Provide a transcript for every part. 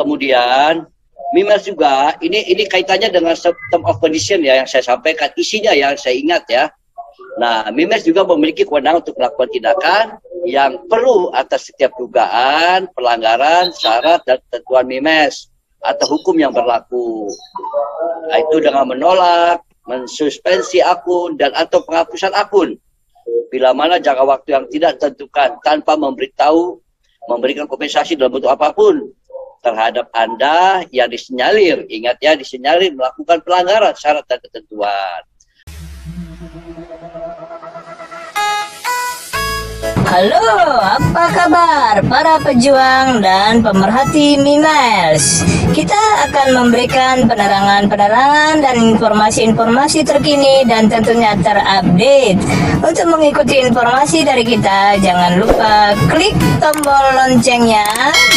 kemudian Mimiles juga ini kaitannya dengan term of condition ya yang saya sampaikan, isinya yang saya ingat ya. Nah, Mimiles juga memiliki kewenangan untuk melakukan tindakan yang perlu atas setiap dugaan pelanggaran syarat dan ketentuan Mimiles atau hukum yang berlaku. Nah, itu dengan menolak, mensuspensi akun dan atau penghapusan akun bila mana jangka waktu yang tidak ditentukan tanpa memberikan kompensasi dalam bentuk apapun terhadap Anda yang disinyalir. Ingat ya, disinyalir melakukan pelanggaran syarat dan ketentuan. Halo, apa kabar para pejuang dan pemerhati Mimiles? Kita akan memberikan penerangan-penerangan dan informasi-informasi terkini dan tentunya terupdate. Untuk mengikuti informasi dari kita, jangan lupa klik tombol loncengnya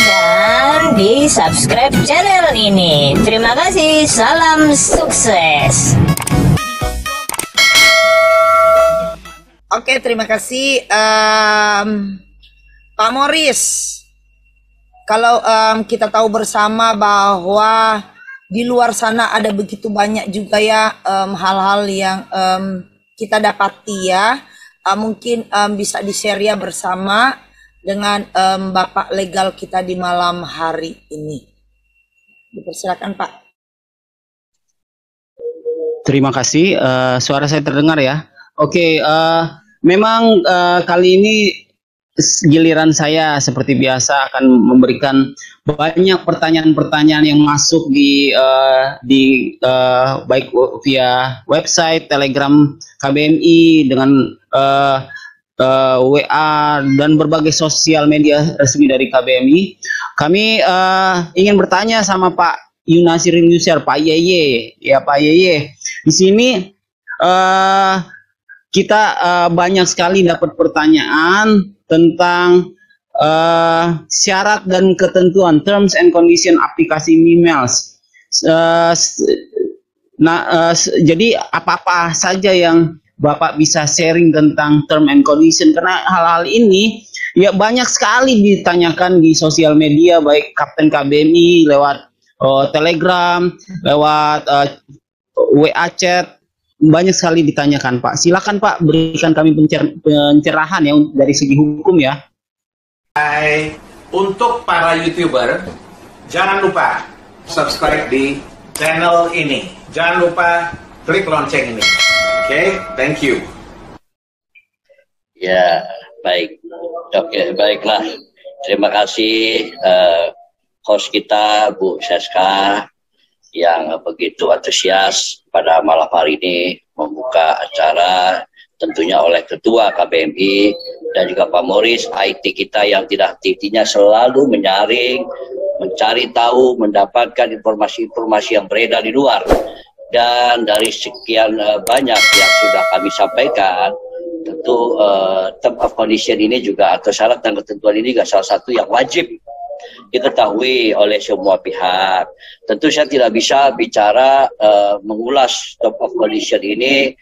dan di subscribe channel ini. Terima kasih, salam sukses. Oke, terima kasih Pak Morris. Kalau kita tahu bersama bahwa di luar sana ada begitu banyak juga ya hal-hal yang kita dapati ya. Mungkin bisa di-share ya bersama dengan Bapak legal kita di malam hari ini. Dipersilakan Pak. Terima kasih. Suara saya terdengar ya. Oke, memang kali ini giliran saya seperti biasa akan memberikan banyak pertanyaan-pertanyaan yang masuk di baik via website, Telegram KBMI dengan WA dan berbagai sosial media resmi dari KBMI. Kami ingin bertanya sama Pak Yunasirin Yusar, Pak Yeye, ya Pak Yeye. Di sini kita banyak sekali dapat pertanyaan tentang syarat dan ketentuan terms and condition aplikasi Mimiles. Jadi apa-apa saja yang Bapak bisa sharing tentang term and condition, karena hal-hal ini ya banyak sekali ditanyakan di sosial media, baik Kapten KBMI lewat Telegram, lewat WA chat. Banyak sekali ditanyakan Pak. Silakan Pak, berikan kami pencerahan ya dari segi hukum ya. Hai, untuk para YouTuber, jangan lupa subscribe di channel ini. Jangan lupa klik lonceng ini. Oke, thank you. Ya, baik. Oke, baiklah. Terima kasih host kita Bu Seska yang begitu antusias pada malam hari ini membuka acara, tentunya oleh Ketua KBMI dan juga Pak Morris, IT kita yang tidak henti-hentinya selalu menyaring, mencari tahu, mendapatkan informasi-informasi yang beredar di luar. Dan dari sekian banyak yang sudah kami sampaikan, tentu term of condition ini juga atau syarat dan ketentuan ini juga salah satu yang wajib diketahui oleh semua pihak. Tentu saya tidak bisa bicara mengulas term of condition ini,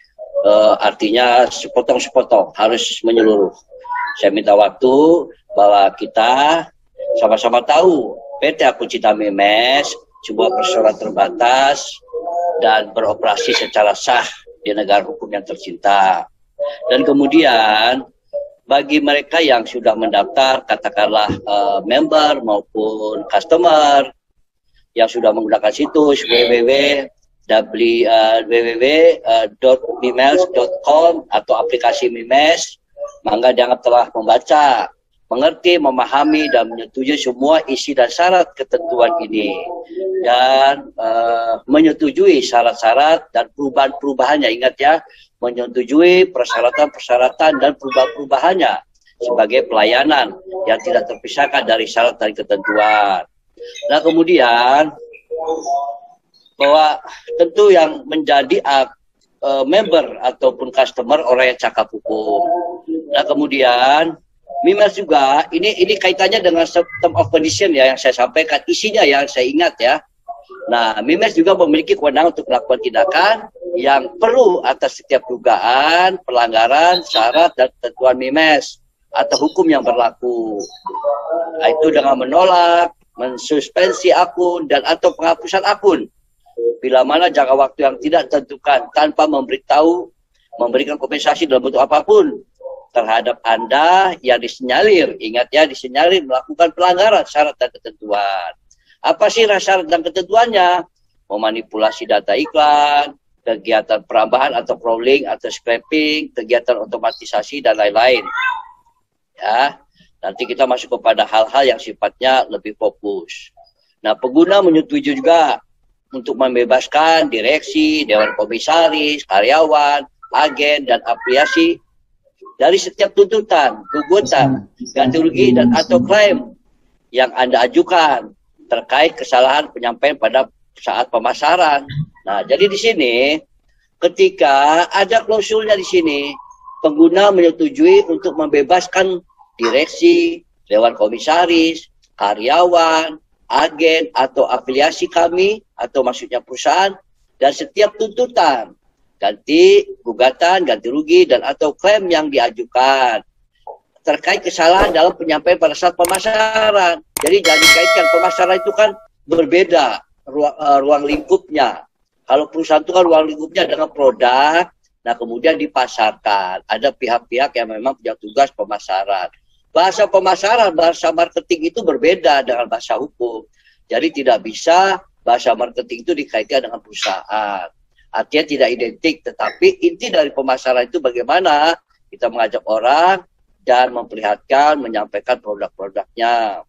artinya sepotong-sepotong, harus menyeluruh. Saya minta waktu bahwa kita sama-sama tahu PT Akun Cinta Mimiles sebuah persoalan terbatas dan beroperasi secara sah di negara hukum yang tercinta. Dan kemudian bagi mereka yang sudah mendaftar, katakanlah member maupun customer yang sudah menggunakan situs www.mimiles.com atau aplikasi Mimiles, maka dianggap telah membaca, mengerti, memahami, dan menyetujui semua isi dan syarat ketentuan ini, dan menyetujui syarat-syarat dan perubahan-perubahannya. Ingat ya, menyetujui persyaratan-persyaratan dan perubahan-perubahannya sebagai pelayanan yang tidak terpisahkan dari syarat dan ketentuan. Nah, kemudian bahwa tentu yang menjadi member ataupun customer orang yang cakap hukum. Nah, kemudian Mimiles juga ini kaitannya dengan term of condition ya yang saya sampaikan, isinya yang saya ingat ya. Nah, Mimiles juga memiliki kewenangan untuk melakukan tindakan yang perlu atas setiap dugaan pelanggaran syarat dan ketentuan Mimiles atau hukum yang berlaku. Nah, itu dengan menolak, mensuspensi akun dan atau penghapusan akun bila mana jangka waktu yang tidak ditentukan tanpa memberikan kompensasi dalam bentuk apapun terhadap Anda yang disinyalir. Ingat ya, disinyalir melakukan pelanggaran syarat dan ketentuan. Apa sih syarat dan ketentuannya? Memanipulasi data iklan, kegiatan perambahan atau crawling atau scraping, kegiatan otomatisasi dan lain-lain. Ya, nanti kita masuk kepada hal-hal yang sifatnya lebih fokus. Nah, pengguna menyetujui juga untuk membebaskan direksi, dewan komisaris, karyawan, agen, dan afiliasi dari setiap tuntutan, gugatan, ganti rugi, dan atau klaim yang Anda ajukan terkait kesalahan penyampaian pada saat pemasaran. Nah, jadi di sini ketika ada klausulnya di sini, pengguna menyetujui untuk membebaskan direksi, dewan komisaris, karyawan, agen atau afiliasi kami atau maksudnya perusahaan dan setiap tuntutan, ganti gugatan, ganti rugi dan atau klaim yang diajukan terkait kesalahan dalam penyampaian pada saat pemasaran. Jadi jangan dikaitkan, pemasaran itu kan berbeda ruang lingkupnya. Kalau perusahaan itu kan ruang lingkupnya dengan produk, nah kemudian dipasarkan. Ada pihak-pihak yang memang punya tugas pemasaran. Bahasa pemasaran, bahasa marketing itu berbeda dengan bahasa hukum. Jadi tidak bisa bahasa marketing itu dikaitkan dengan perusahaan. Artinya tidak identik, tetapi inti dari pemasaran itu bagaimana kita mengajak orang dan memperlihatkan, menyampaikan produk-produknya.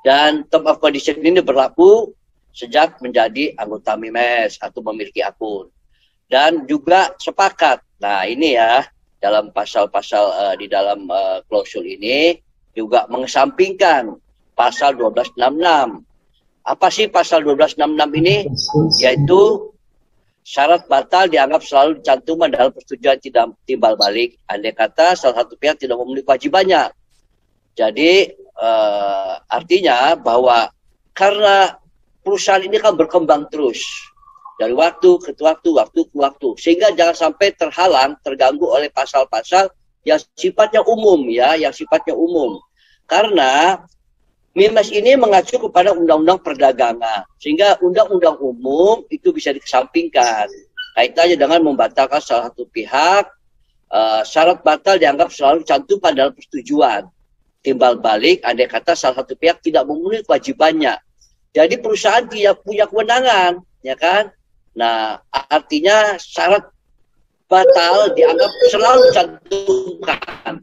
Dan term of condition ini berlaku sejak menjadi anggota MIMES atau memiliki akun. Dan juga sepakat, nah ini ya, dalam pasal-pasal di dalam klausul ini juga mengesampingkan pasal 1266. Apa sih pasal 1266 ini? Yaitu syarat batal dianggap selalu dicantumkan dalam persetujuan tidak timbal balik. Andai kata salah satu pihak tidak memenuhi kewajibannya. Jadi artinya bahwa karena perusahaan ini kan berkembang terus dari waktu ke waktu, sehingga jangan sampai terhalang, terganggu oleh pasal-pasal yang sifatnya umum ya, yang sifatnya umum. Karena MIMES ini mengacu kepada undang-undang perdagangan, sehingga undang-undang umum itu bisa dikesampingkan. Kaitannya dengan membatalkan salah satu pihak, syarat batal dianggap selalu cantumkan dalam persetujuan. Timbal balik, andai kata salah satu pihak tidak memenuhi kewajibannya. Jadi perusahaan tidak punya kewenangan, ya kan? Nah, artinya syarat batal dianggap selalu cantumkan.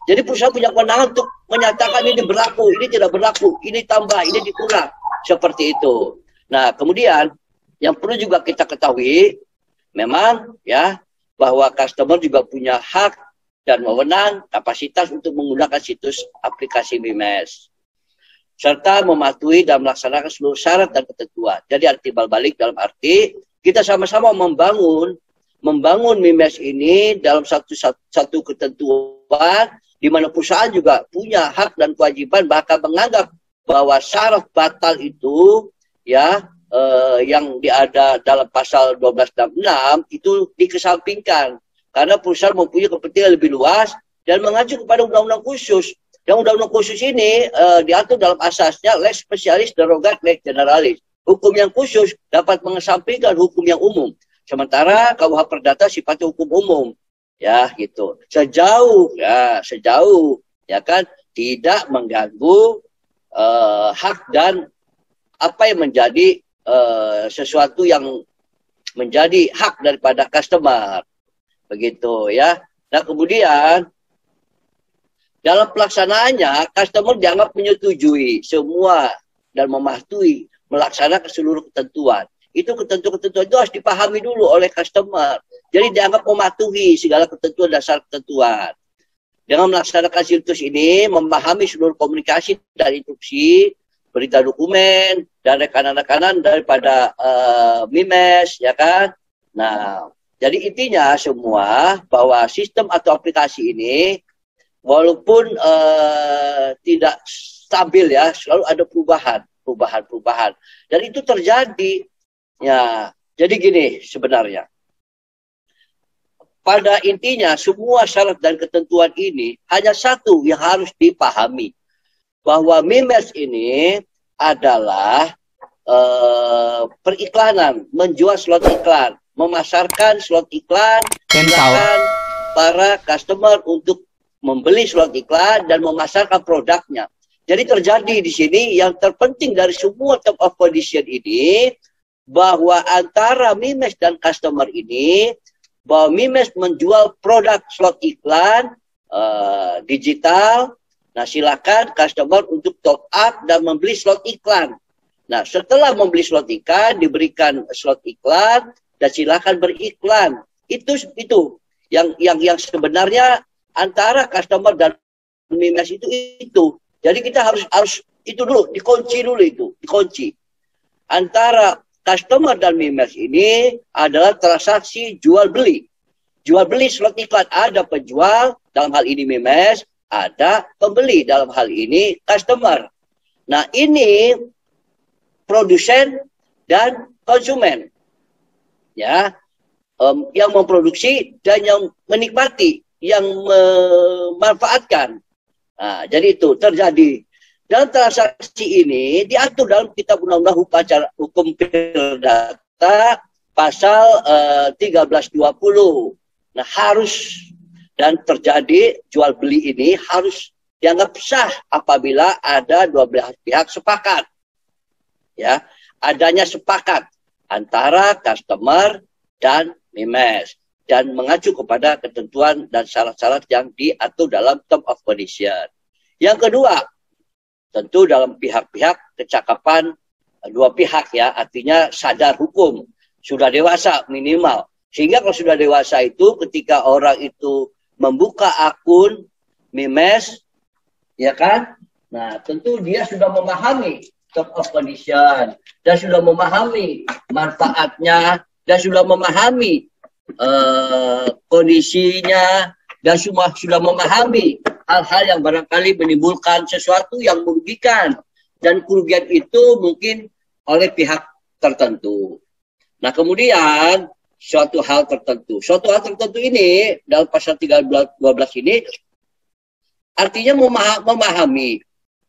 Jadi perusahaan punya kewenangan untuk menyatakan ini berlaku, ini tidak berlaku, ini tambah, ini dikurang, seperti itu. Nah, kemudian yang perlu juga kita ketahui, memang ya bahwa customer juga punya hak dan wewenang, kapasitas untuk menggunakan situs aplikasi MIMES, serta mematuhi dan melaksanakan seluruh syarat dan ketentuan. Jadi timbal balik dalam arti kita sama-sama membangun MIMES ini dalam satu ketentuan, di mana perusahaan juga punya hak dan kewajiban, bahkan menganggap bahwa syarat batal itu ya yang ada dalam pasal 1266 itu dikesampingkan karena perusahaan mempunyai kepentingan lebih luas dan mengacu kepada undang-undang khusus. Yang undang-undang khusus ini diatur dalam asasnya lex specialis derogat lex generalis. Hukum yang khusus dapat mengesampingkan hukum yang umum. Sementara KUH Perdata sifatnya hukum umum. Ya gitu. Sejauh ya kan tidak mengganggu hak dan apa yang menjadi sesuatu yang menjadi hak daripada customer. Begitu ya. Nah, kemudian dalam pelaksanaannya, customer dianggap menyetujui semua dan mematuhi melaksanakan seluruh ketentuan. Itu ketentuan-ketentuan itu harus dipahami dulu oleh customer. Jadi dianggap mematuhi segala ketentuan dasar ketentuan. Dengan melaksanakan situs ini, memahami seluruh komunikasi dan instruksi, berita dokumen, dan rekanan-rekanan daripada MIMES, ya kan? Nah, jadi intinya semua bahwa sistem atau aplikasi ini walaupun tidak stabil ya, selalu ada perubahan. Dan itu terjadi. Ya, jadi gini sebenarnya. Pada intinya semua syarat dan ketentuan ini hanya satu yang harus dipahami. bahwa Mimels ini adalah periklanan, menjual slot iklan, memasarkan slot iklan, silakan para customer untuk membeli slot iklan dan memasarkan produknya. Jadi terjadi di sini yang terpenting dari semua term of condition ini, bahwa antara Mimels dan customer ini, bahwa Mimels menjual produk slot iklan digital. Nah, silakan customer untuk top up dan membeli slot iklan. Nah, setelah membeli slot iklan, diberikan slot iklan dan silakan beriklan. Itu yang sebenarnya antara customer dan Mimels itu. Jadi kita harus itu dulu, dikunci. Antara customer dan Mimels ini adalah transaksi jual beli. Jual beli slot iklan, ada penjual, dalam hal ini Mimels, ada pembeli, dalam hal ini customer. Nah, ini produsen dan konsumen, ya, yang memproduksi dan yang menikmati, yang memanfaatkan. Nah, jadi itu terjadi. Dan transaksi ini diatur dalam Kitab Undang-Undang Hukum Perdata pasal 1320. Nah, harus dan terjadi jual beli ini harus dianggap sah apabila ada dua belah pihak sepakat. Ya, adanya sepakat antara customer dan Mimels dan mengacu kepada ketentuan dan syarat-syarat yang diatur dalam term of condition. Yang kedua, tentu dalam pihak-pihak kecakapan dua pihak, ya, artinya sadar hukum, sudah dewasa minimal. Sehingga kalau sudah dewasa itu ketika orang itu membuka akun Mimels, ya kan? Nah, tentu dia sudah memahami term of condition dan sudah memahami manfaatnya dan sudah memahami kondisinya dan sudah memahami hal-hal yang barangkali menimbulkan sesuatu yang merugikan dan kerugian itu mungkin oleh pihak tertentu. Nah, kemudian suatu hal tertentu ini dalam pasal 1312 ini artinya memahami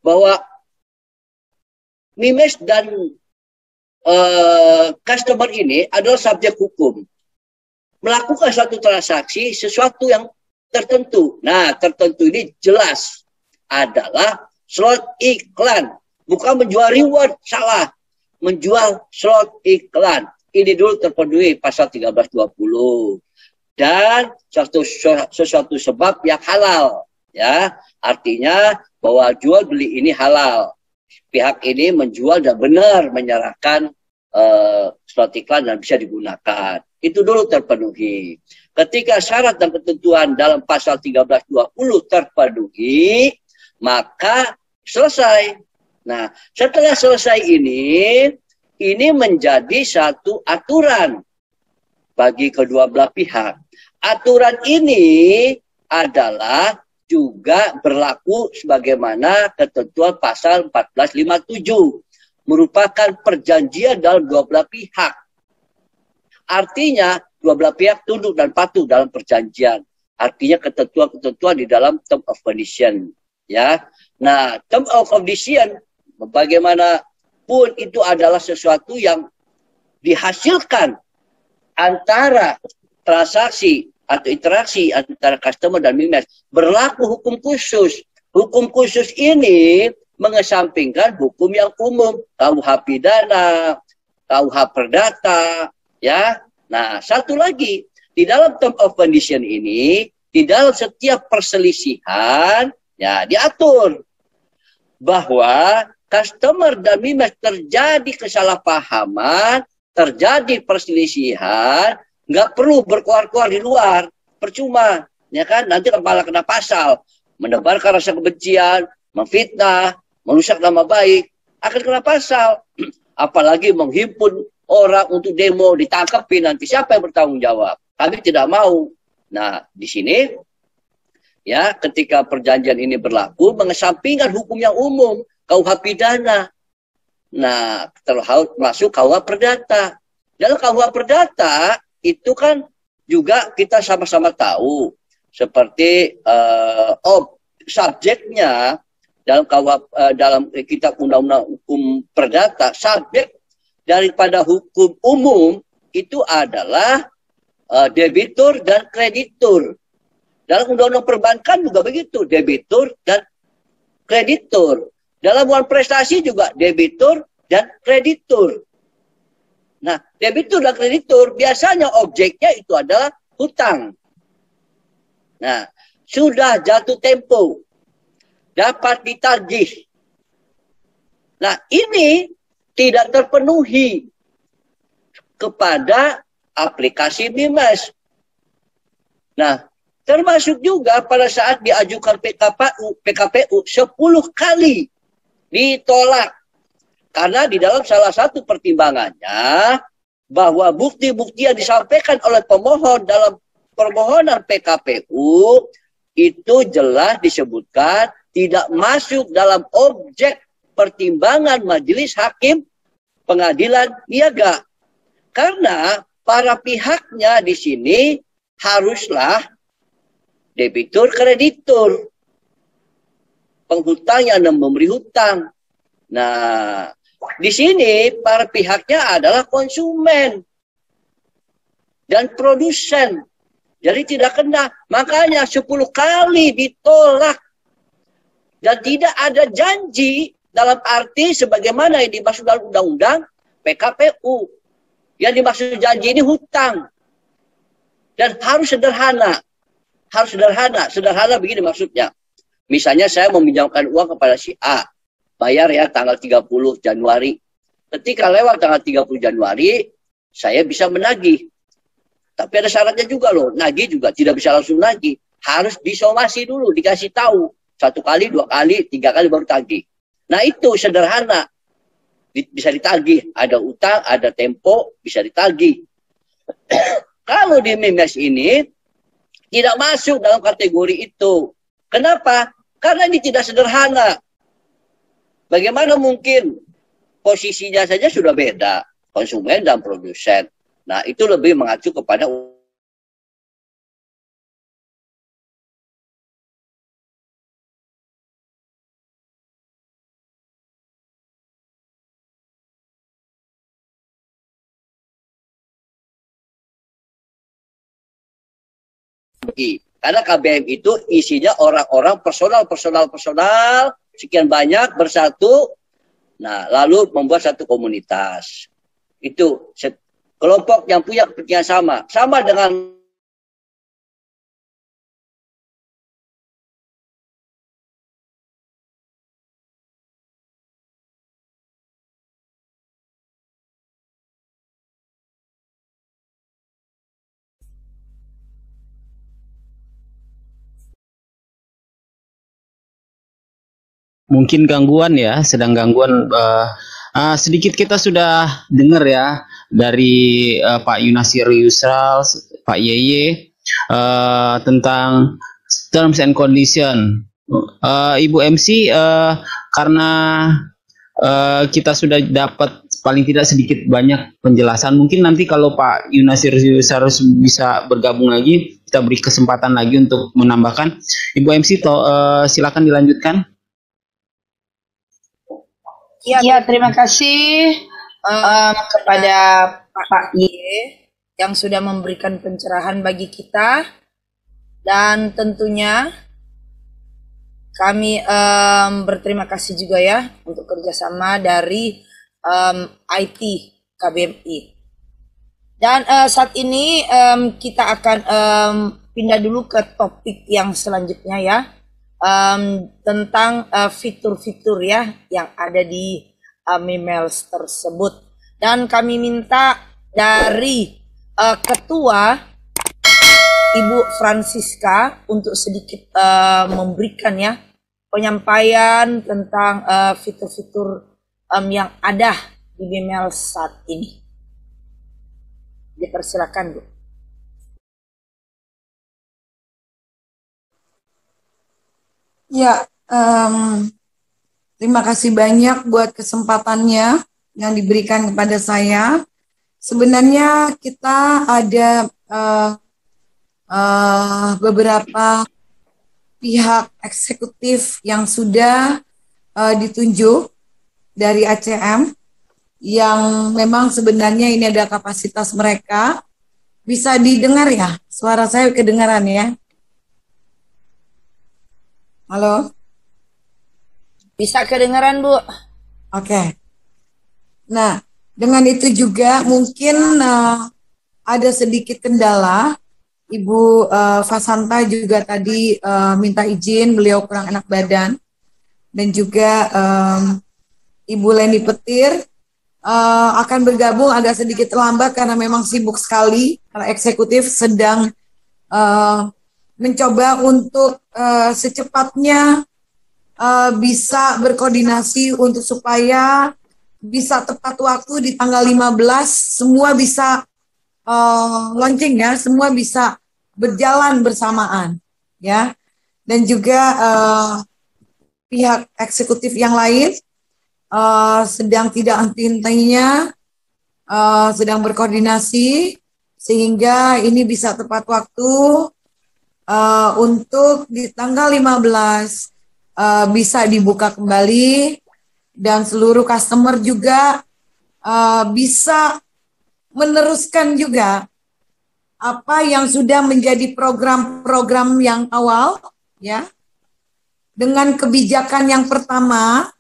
bahwa Mimels dan customer ini adalah subjek hukum. Melakukan suatu transaksi, sesuatu yang tertentu. Nah, tertentu ini jelas adalah slot iklan. Bukan menjual reward, salah. Menjual slot iklan. Ini dulu terpenuhi pasal 1320. Dan sesuatu sebab yang halal. Ya, artinya bahwa jual beli ini halal. Pihak ini menjual dan benar menyerahkan slot iklan dan bisa digunakan. Itu dulu terpenuhi. Ketika syarat dan ketentuan dalam pasal 1320 terpenuhi, maka selesai. Nah, setelah selesai ini menjadi satu aturan bagi kedua belah pihak. Aturan ini adalah juga berlaku sebagaimana ketentuan pasal 1457. Merupakan perjanjian dalam dua belah pihak. Artinya, dua belah pihak tunduk dan patuh dalam perjanjian. Artinya ketentuan-ketentuan di dalam term of condition. Ya. Nah, term of condition, bagaimanapun itu adalah sesuatu yang dihasilkan antara transaksi atau interaksi antara customer dan Mimels. Berlaku hukum khusus. Hukum khusus ini mengesampingkan hukum yang umum, KUH pidana, KUH perdata, ya. Nah, satu lagi, di dalam term of condition ini, di dalam setiap perselisihan, ya, diatur bahwa customer dan Mimels terjadi kesalahpahaman, terjadi perselisihan, nggak perlu berkeluar-keluar di luar, percuma, ya kan? Nanti malah kena pasal, menebarkan rasa kebencian, memfitnah, merusak nama baik, akan kena pasal. Apalagi menghimpun orang untuk demo, ditangkapin, nanti siapa yang bertanggung jawab? Kami tidak mau. Nah, di sini, ya, ketika perjanjian ini berlaku, mengesampingkan hukum yang umum, KUH pidana. Nah, termasuk KUH perdata. Dalam KUH perdata, itu kan juga kita sama-sama tahu seperti subjeknya dalam kitab undang-undang hukum perdata, subjek daripada hukum umum itu adalah debitur dan kreditur. Dalam undang-undang perbankan juga begitu, debitur dan kreditur. Dalam hubungan prestasi juga debitur dan kreditur. Nah, debitur dan kreditur biasanya objeknya itu adalah hutang. Nah, sudah jatuh tempo, dapat ditagih. Nah, ini tidak terpenuhi kepada aplikasi BIMES. Nah, termasuk juga pada saat diajukan PKPU 10 kali ditolak. Karena di dalam salah satu pertimbangannya bahwa bukti-bukti yang disampaikan oleh pemohon dalam permohonan PKPU itu jelas disebutkan tidak masuk dalam objek pertimbangan majelis hakim pengadilan niaga. Karena para pihaknya di sini haruslah debitur kreditur, penghutang yang memberi hutang. Nah, di sini para pihaknya adalah konsumen dan produsen. Jadi tidak kena. Makanya 10 kali ditolak. Dan tidak ada janji dalam arti sebagaimana yang dimaksud dalam undang-undang PKPU. Yang dimaksud janji ini hutang. Dan harus sederhana. Harus sederhana. Sederhana begini maksudnya. Misalnya saya meminjamkan uang kepada si A. Bayar ya tanggal 30 Januari. Ketika lewat tanggal 30 Januari, saya bisa menagih. Tapi ada syaratnya juga loh. Nagih juga tidak bisa langsung nagih. Harus disomasi dulu, dikasih tahu. 1 kali, 2 kali, 3 kali baru tagih. Nah itu sederhana. Bisa ditagih. Ada utang, ada tempo, bisa ditagih. Kalau di MIMES ini, tidak masuk dalam kategori itu. Kenapa? Karena ini tidak sederhana. Bagaimana mungkin posisinya saja sudah beda. Konsumen dan produsen. Nah, itu lebih mengacu kepada karena KBM itu isinya orang-orang personal, sekian banyak bersatu, nah lalu membuat satu komunitas. Itu kelompok yang punya kepentingan sama dengan Mungkin gangguan ya, sedang gangguan. Sedikit kita sudah dengar ya dari Pak Yunasir Yusral, Pak Yeye tentang terms and condition. Ibu MC, karena kita sudah dapat paling tidak sedikit banyak penjelasan, mungkin nanti kalau Pak Yunasir Yusral bisa bergabung lagi, kita beri kesempatan lagi untuk menambahkan. Ibu MC, silakan dilanjutkan. Ya, terima kasih kepada Pak Ye yang sudah memberikan pencerahan bagi kita, dan tentunya kami berterima kasih juga ya untuk kerjasama dari IT KBMI. Dan saat ini kita akan pindah dulu ke topik yang selanjutnya ya. Tentang fitur-fitur ya yang ada di MIMELS tersebut, dan kami minta dari ketua Ibu Francisca untuk sedikit memberikan ya penyampaian tentang fitur-fitur yang ada di MIMELS saat ini. Dipersilakan, Bu. Ya, terima kasih banyak buat kesempatannya yang diberikan kepada saya. Sebenarnya kita ada beberapa pihak eksekutif yang sudah ditunjuk dari ACM yang memang sebenarnya ini ada kapasitas mereka. Bisa didengar ya? Suara saya kedengaran ya? Halo? Bisa kedengaran, Bu? Oke. Nah, dengan itu juga mungkin ada sedikit kendala. Ibu Fasanta juga tadi minta izin, beliau kurang enak badan. Dan juga Ibu Leni Petir akan bergabung agak sedikit lambat karena memang sibuk sekali. Karena eksekutif sedang mencoba untuk secepatnya bisa berkoordinasi untuk supaya bisa tepat waktu di tanggal 15 semua bisa launching ya, semua bisa berjalan bersamaan ya. Dan juga pihak eksekutif yang lain sedang tidak henti-hentinya sedang berkoordinasi sehingga ini bisa tepat waktu untuk di tanggal 15 bisa dibuka kembali dan seluruh customer juga bisa meneruskan juga apa yang sudah menjadi program-program yang awal ya, dengan kebijakan yang pertama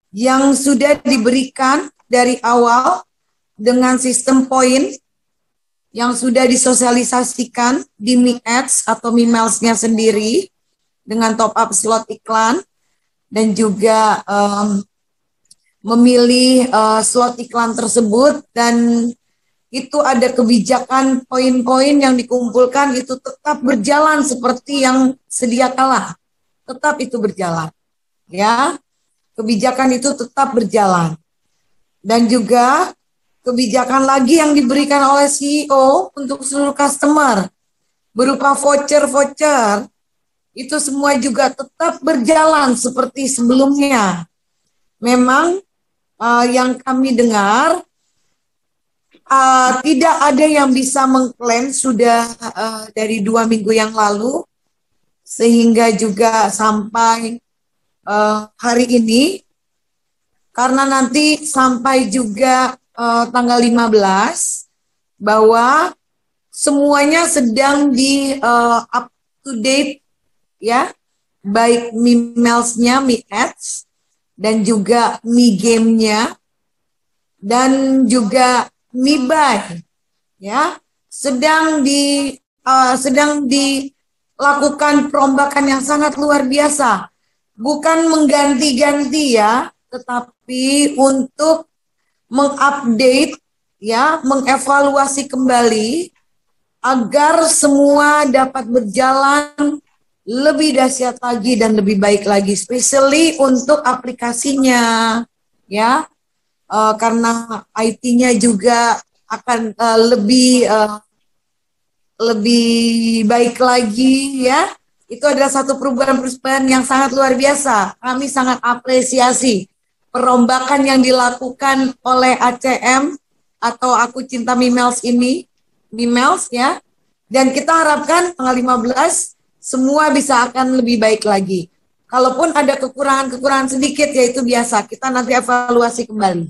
yang sudah diberikan dari awal dengan sistem poin yang sudah disosialisasikan di Mi Ads atau Mi Miles-nya sendiri dengan top up slot iklan dan juga memilih slot iklan tersebut, dan itu ada kebijakan poin-poin yang dikumpulkan itu tetap berjalan seperti yang sedia kala, tetap itu berjalan ya. Kebijakan itu tetap berjalan. Dan juga kebijakan lagi yang diberikan oleh CEO untuk seluruh customer berupa voucher-voucher itu semua juga tetap berjalan seperti sebelumnya. Memang yang kami dengar tidak ada yang bisa mengklaim sudah dari 2 minggu yang lalu, sehingga juga sampai hari ini, karena nanti sampai juga tanggal 15 bahwa semuanya sedang di up to date ya, baik Mi Miles-nya, Mi Ads dan juga Mi Game-nya dan juga Mi Buy ya, sedang dilakukan perombakan yang sangat luar biasa. Bukan mengganti-ganti ya, tetapi untuk mengupdate ya, mengevaluasi kembali agar semua dapat berjalan lebih dahsyat lagi dan lebih baik lagi, especially untuk aplikasinya ya, karena IT-nya juga akan lebih baik lagi ya. Itu adalah satu perubahan yang sangat luar biasa. Kami sangat apresiasi perombakan yang dilakukan oleh ACM atau Aku Cinta Mi Miles ini, Mi Miles ya. Dan kita harapkan tanggal 15 semua bisa akan lebih baik lagi. Kalaupun ada kekurangan sedikit, ya itu biasa, kita nanti evaluasi kembali.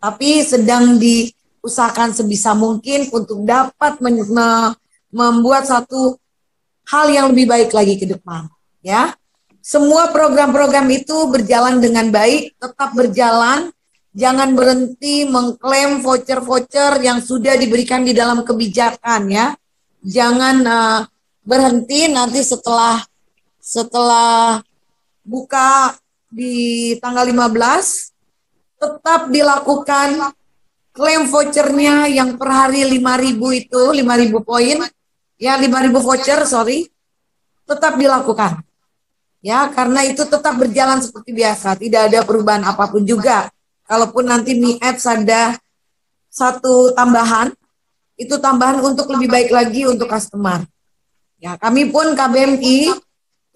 Tapi sedang diusahakan sebisa mungkin untuk dapat membuat satu hal yang lebih baik lagi ke depan ya. Semua program-program itu berjalan dengan baik, tetap berjalan, jangan berhenti mengklaim voucher-voucher yang sudah diberikan di dalam kebijakan ya. Jangan berhenti nanti setelah buka di tanggal 15 tetap dilakukan klaim vouchernya yang per hari 5.000 itu, 5.000 poin ya, 5.000 voucher, tetap dilakukan. Ya, karena itu tetap berjalan seperti biasa, tidak ada perubahan apapun juga. Kalaupun nanti Mi Ads ada satu tambahan, itu tambahan untuk lebih baik lagi untuk customer. Ya, kami pun KBMI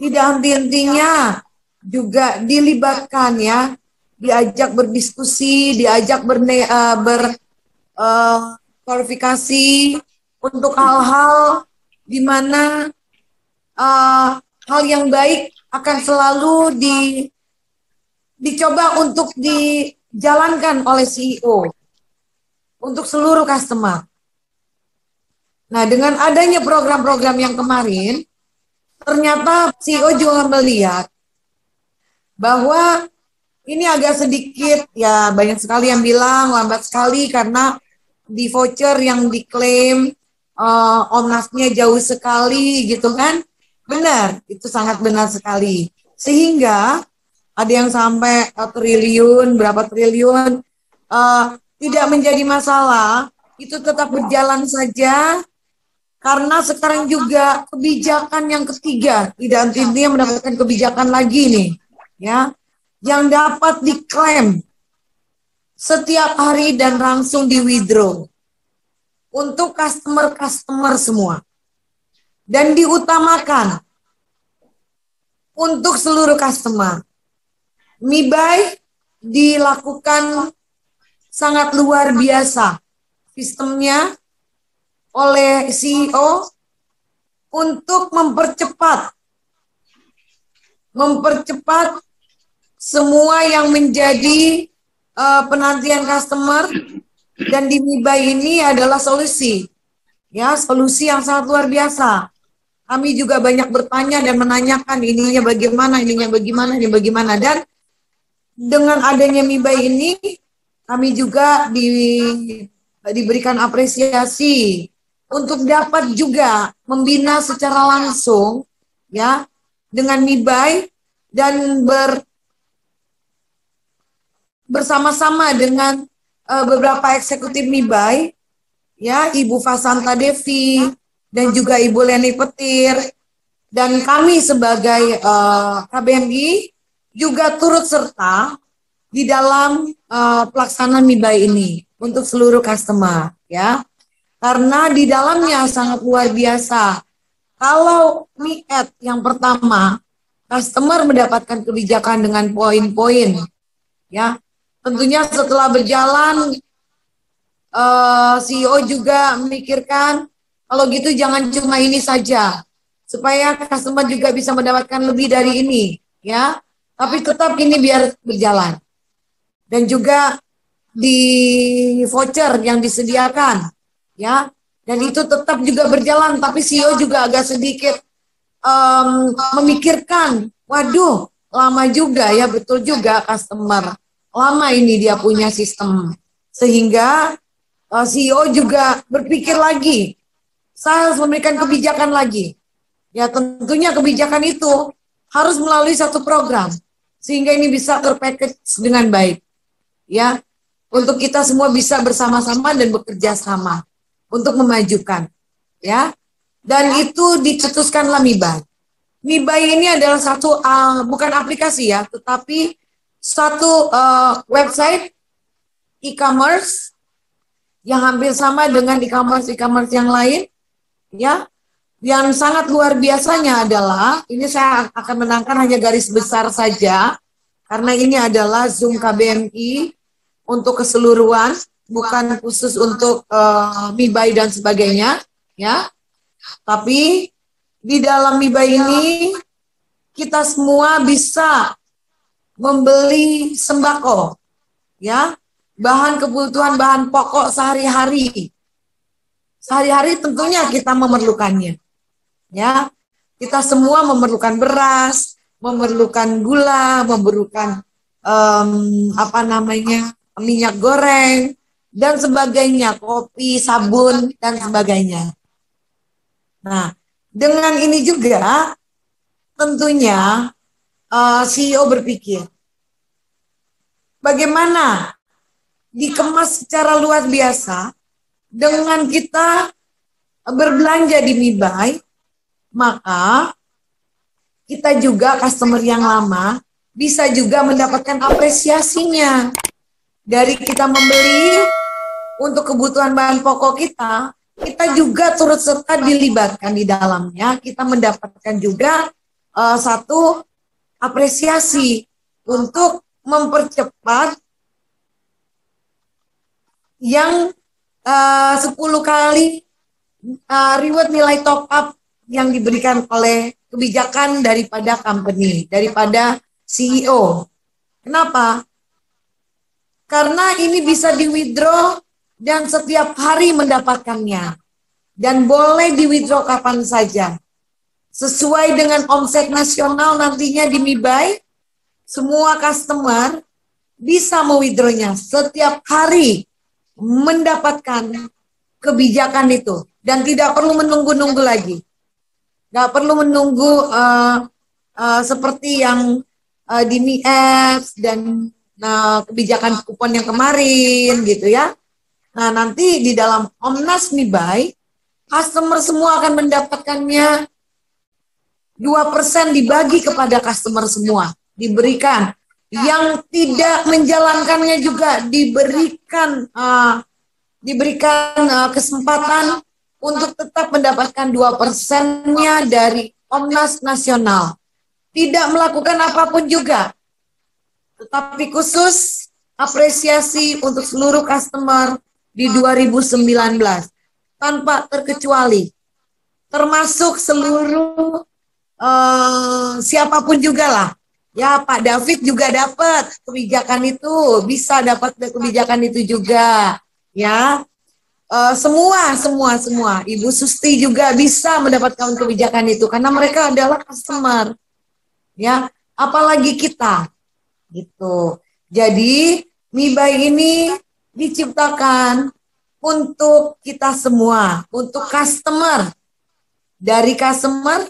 tidak henti-hentinya juga dilibatkan ya, diajak berdiskusi, diajak berklarifikasi untuk hal-hal di mana hal yang baik akan selalu dicoba untuk dijalankan oleh CEO untuk seluruh customer. Nah, dengan adanya program-program yang kemarin, ternyata CEO juga melihat bahwa ini agak sedikit, ya banyak sekali yang bilang lambat sekali karena di voucher yang diklaim omnasnya jauh sekali gitu kan. Benar, itu sangat benar sekali. Sehingga ada yang sampai triliun, berapa triliun, tidak menjadi masalah, itu tetap berjalan saja. Karena sekarang juga kebijakan yang ketiga, tidak intinya mendapatkan kebijakan lagi nih, ya, yang dapat diklaim setiap hari dan langsung di withdraw untuk customer semua, dan diutamakan untuk seluruh customer. MiBuy dilakukan sangat luar biasa sistemnya oleh CEO untuk mempercepat semua yang menjadi penantian customer, dan di MiBuy ini adalah solusi, ya, solusi yang sangat luar biasa. Kami juga banyak bertanya dan menanyakan ininya bagaimana, dan dengan adanya MiBuy ini kami juga diberikan apresiasi untuk dapat juga membina secara langsung, ya, dengan MiBuy dan bersama-sama dengan beberapa eksekutif MiBuy, ya, Ibu Fasanta Devi dan juga Ibu Leni Petir, dan kami sebagai KBMI juga turut serta di dalam pelaksanaan MiBuy ini untuk seluruh customer, ya. Karena di dalamnya sangat luar biasa. Kalau Mi-Ed yang pertama, customer mendapatkan kebijakan dengan poin-poin, ya. Tentunya setelah berjalan, CEO juga memikirkan, kalau gitu jangan cuma ini saja, supaya customer juga bisa mendapatkan lebih dari ini, ya. Tapi tetap ini biar berjalan. Dan juga di voucher yang disediakan, ya, dan itu tetap juga berjalan. Tapi CEO juga agak sedikit memikirkan, waduh, lama juga ya, betul juga customer, lama ini dia punya sistem, sehingga CEO juga berpikir lagi, saya harus memberikan kebijakan lagi, ya. Tentunya kebijakan itu harus melalui satu program, sehingga ini bisa terpackage dengan baik, ya, untuk kita semua bisa bersama-sama dan bekerja sama untuk memajukan, ya. Dan itu dicetuskanlah MiBuy. MiBuy ini adalah satu bukan aplikasi, ya, tetapi satu website e-commerce yang hampir sama dengan e-commerce yang lain, ya. Yang sangat luar biasanya adalah, ini saya akan menangkan hanya garis besar saja, karena ini adalah Zoom KBMI untuk keseluruhan, bukan khusus untuk MiBuy dan sebagainya, ya. Tapi di dalam MiBuy ini kita semua bisa membeli sembako, ya, bahan kebutuhan, bahan pokok sehari-hari. Sehari-hari tentunya kita memerlukannya, ya. Kita semua memerlukan beras, memerlukan gula, memerlukan minyak goreng dan sebagainya, kopi, sabun dan sebagainya. Nah, dengan ini juga tentunya CEO berpikir bagaimana dikemas secara luar biasa dengan kita berbelanja di MiBuy, maka kita juga customer yang lama bisa juga mendapatkan apresiasinya dari kita membeli untuk kebutuhan bahan pokok kita. Kita juga turut serta dilibatkan di dalamnya, kita mendapatkan juga satu apresiasi untuk mempercepat yang 10 kali reward nilai top up yang diberikan oleh kebijakan daripada company, daripada CEO. Kenapa? Karena ini bisa di withdraw dan setiap hari mendapatkannya. Dan boleh di withdraw kapan saja. Sesuai dengan omset nasional nantinya di MiBuy, semua customer bisa mewithdrawnya setiap hari, mendapatkan kebijakan itu. Dan tidak perlu menunggu-nunggu lagi. Nggak perlu menunggu seperti yang di Mi Apps dan kebijakan kupon yang kemarin gitu ya. Nah, nanti di dalam Omnas MiBuy, customer semua akan mendapatkannya 2% dibagi kepada customer semua. Diberikan. Yang tidak menjalankannya juga diberikan kesempatan untuk tetap mendapatkan 2%-nya dari Omnas Nasional. Tidak melakukan apapun juga. Tetapi khusus apresiasi untuk seluruh customer di 2019 tanpa terkecuali, termasuk seluruh siapapun juga lah. Ya, Pak David juga dapat kebijakan itu, bisa dapat kebijakan itu juga. Ya, semua. Ibu Susti juga bisa mendapatkan kebijakan itu karena mereka adalah customer. Ya, apalagi kita. Gitu. Jadi MiBuy ini diciptakan untuk kita semua, untuk customer, dari customer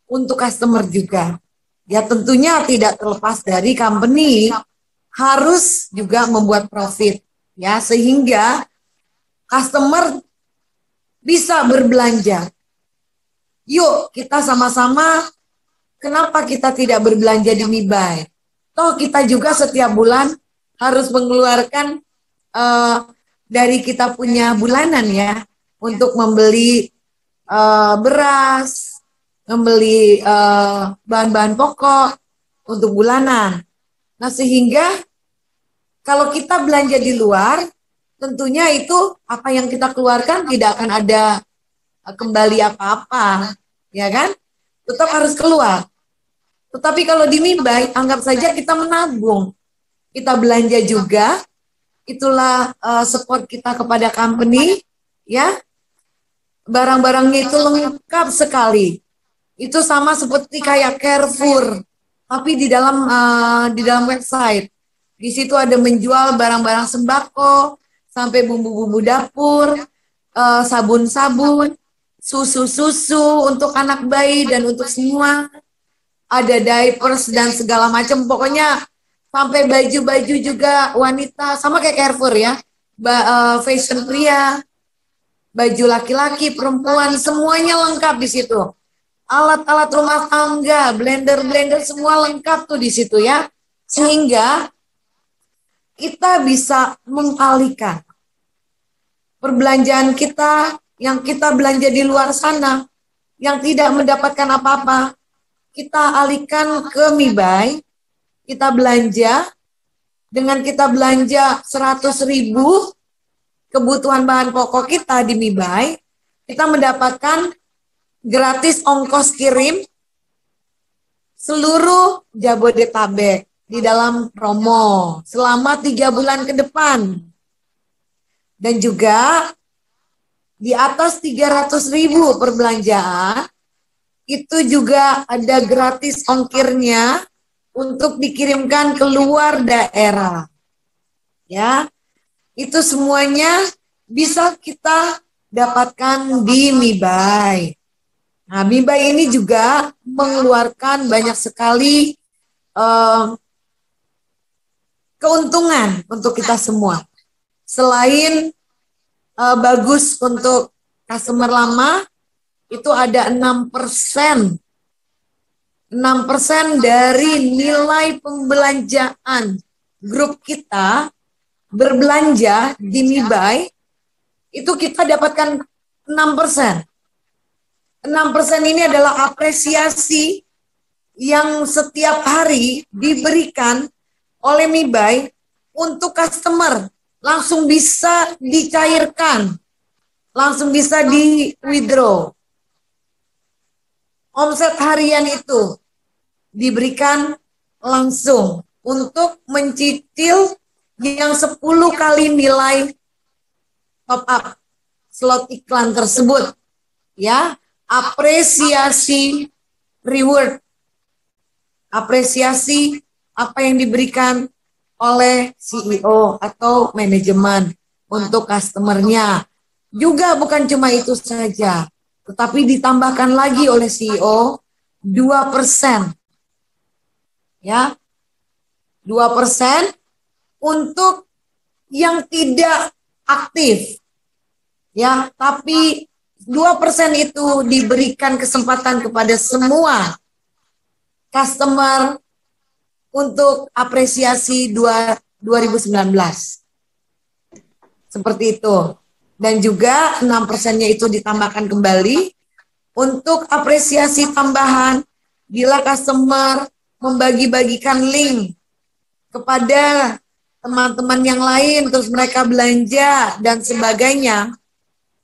untuk customer juga. Ya tentunya tidak terlepas dari company harus juga membuat profit, ya sehingga customer bisa berbelanja. Yuk kita sama-sama, kenapa kita tidak berbelanja di MiBuy? Toh kita juga setiap bulan harus mengeluarkan dari kita punya bulanan ya, untuk membeli beras, membeli bahan-bahan pokok untuk bulanan. Nah sehingga kalau kita belanja di luar, tentunya itu apa yang kita keluarkan tidak akan ada kembali apa-apa, ya kan? Tetap harus keluar. Tetapi kalau di MiBuy, anggap saja kita menabung. Kita belanja juga, itulah support kita kepada company, ya. Barang-barangnya itu lengkap sekali. Itu sama seperti kayak Carrefour, tapi di dalam website. Di situ ada menjual barang-barang sembako, sampai bumbu-bumbu dapur, sabun-sabun, susu-susu untuk anak bayi dan untuk semua. Ada diapers dan segala macam, pokoknya sampai baju-baju juga wanita, sama kayak Carrefour ya, fashion pria, baju laki-laki, perempuan, semuanya lengkap di situ. Alat-alat rumah tangga, blender-blender semua lengkap tuh di situ ya, sehingga kita bisa mengalihkan perbelanjaan kita yang kita belanja di luar sana, yang tidak mendapatkan apa-apa. Kita alihkan ke MiBuy, kita belanja, dengan kita belanja 100.000 kebutuhan bahan pokok kita di MiBuy, kita mendapatkan gratis ongkos kirim seluruh Jabodetabek di dalam promo selama 3 bulan ke depan. Dan juga di atas 300.000 perbelanjaan, itu juga ada gratis ongkirnya untuk dikirimkan ke luar daerah. Ya, itu semuanya bisa kita dapatkan di MiBuy. Nah, MiBuy ini juga mengeluarkan banyak sekali keuntungan untuk kita semua. Selain bagus untuk customer lama, itu ada 6% dari nilai pembelanjaan grup kita berbelanja di MiBuy, itu kita dapatkan 6%. 6% ini adalah apresiasi yang setiap hari diberikan oleh MiBuy untuk customer, langsung bisa dicairkan, langsung bisa di withdraw. Omset harian itu diberikan langsung untuk mencicil yang 10 kali nilai top up slot iklan tersebut. Ya, apresiasi reward. Apresiasi apa yang diberikan oleh CEO atau manajemen untuk customernya. Juga bukan cuma itu saja, tetapi ditambahkan lagi oleh CEO 2%. Ya, 2% untuk yang tidak aktif. Ya, tapi 2% itu diberikan kesempatan kepada semua customer untuk apresiasi 2019. Seperti itu. Dan juga 6%-nya itu ditambahkan kembali untuk apresiasi tambahan bila customer membagi-bagikan link kepada teman-teman yang lain, terus mereka belanja dan sebagainya.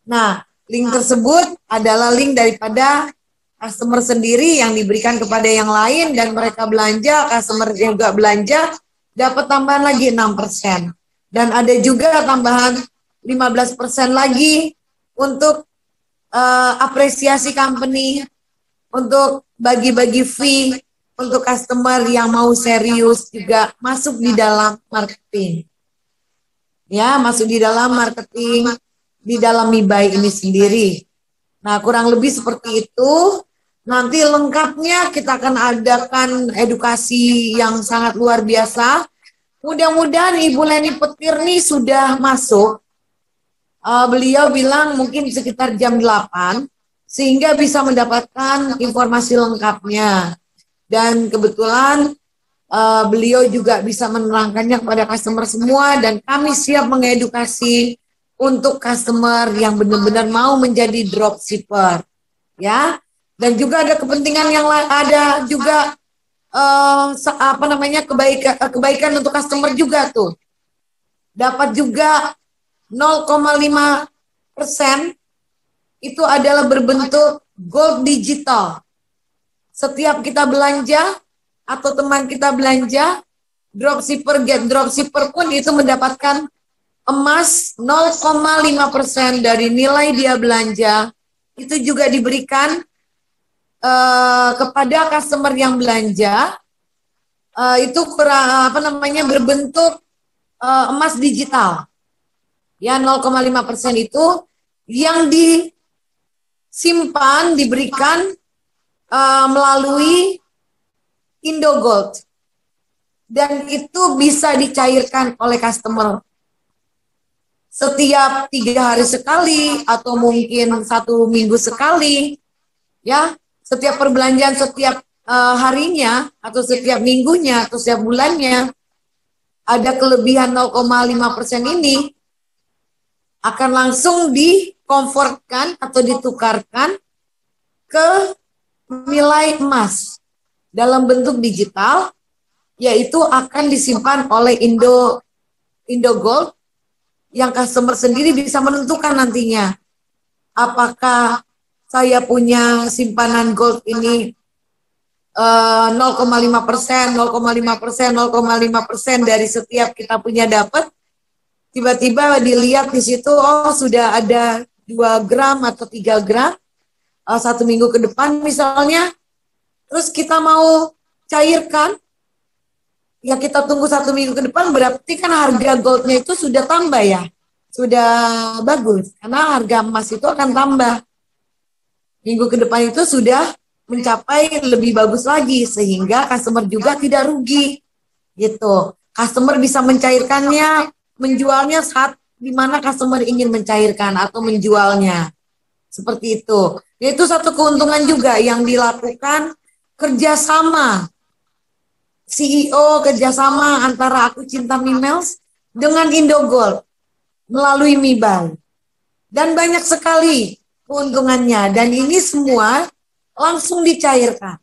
Nah, link tersebut adalah link daripada customer sendiri yang diberikan kepada yang lain dan mereka belanja, customer juga belanja, dapat tambahan lagi 6%. Dan ada juga tambahan 15% lagi untuk apresiasi company, untuk bagi-bagi fee untuk customer yang mau serius juga masuk di dalam marketing. Ya, masuk di dalam marketing, di dalam MiBuy ini sendiri. Nah, kurang lebih seperti itu. Nanti lengkapnya kita akan adakan edukasi yang sangat luar biasa. Mudah-mudahan Ibu Leni Petir nih sudah masuk. Beliau bilang mungkin sekitar jam 8, sehingga bisa mendapatkan informasi lengkapnya. Dan kebetulan beliau juga bisa menerangkannya kepada customer semua, dan kami siap mengedukasi untuk customer yang benar-benar mau menjadi dropshipper. Ya, dan juga ada kepentingan yang ada juga kebaikan untuk customer juga tuh. Dapat juga 0,5% itu adalah berbentuk gold digital. Setiap kita belanja atau teman kita belanja, dropshipper get dropshipper pun itu mendapatkan emas 0,5% dari nilai dia belanja. Itu juga diberikan kepada customer yang belanja. Itu berbentuk emas digital. Ya, 0,5% itu yang disimpan, diberikan melalui Indogold. Dan itu bisa dicairkan oleh customer setiap 3 hari sekali atau mungkin 1 minggu sekali. Ya, setiap perbelanjaan setiap harinya atau setiap minggunya atau setiap bulannya ada kelebihan 0,5% ini akan langsung dikonvertkan atau ditukarkan ke nilai emas dalam bentuk digital, yaitu akan disimpan oleh Indogold yang customer sendiri bisa menentukan nantinya apakah saya punya simpanan gold ini 0,5% dari setiap kita punya dapat. Tiba-tiba dilihat di situ, oh sudah ada 2 gram atau 3 gram 1 minggu ke depan misalnya, terus kita mau cairkan, ya kita tunggu 1 minggu ke depan, berarti kan harga goldnya itu sudah tambah ya, sudah bagus, karena harga emas itu akan tambah. Minggu ke depan itu sudah mencapai lebih bagus lagi, sehingga customer juga tidak rugi, gitu. Customer bisa mencairkannya, menjualnya saat dimana customer ingin mencairkan atau menjualnya. Seperti itu. Itu satu keuntungan juga yang dilakukan kerjasama CEO, kerjasama antara Aku Cinta Mimels dengan Indogold melalui MiBuy. Dan banyak sekali keuntungannya. Dan ini semua langsung dicairkan.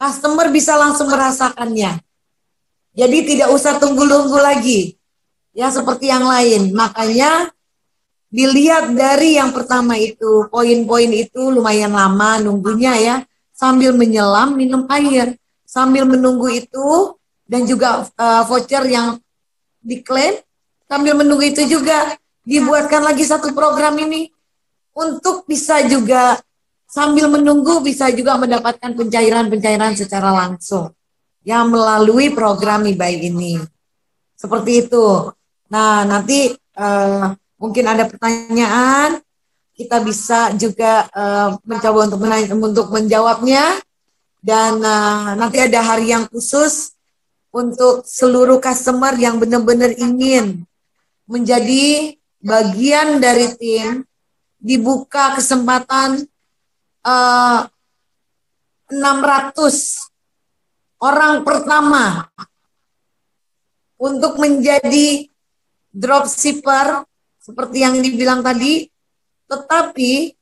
Customer bisa langsung merasakannya. Jadi tidak usah tunggu-tunggu lagi. Ya, seperti yang lain. Makanya dilihat dari yang pertama itu, poin-poin itu lumayan lama nunggunya ya. Sambil menyelam, minum air. Sambil menunggu itu, dan juga voucher yang diklaim. Sambil menunggu itu juga dibuatkan lagi satu program ini untuk bisa juga sambil menunggu bisa juga mendapatkan pencairan-pencairan secara langsung yang melalui program e-buy ini. Seperti itu. Nah, nanti mungkin ada pertanyaan, kita bisa juga mencoba untuk menjawabnya, dan nanti ada hari yang khusus untuk seluruh customer yang benar-benar ingin menjadi bagian dari tim, dibuka kesempatan 600 orang pertama untuk menjadi dropshipper seperti yang dibilang tadi, tetapi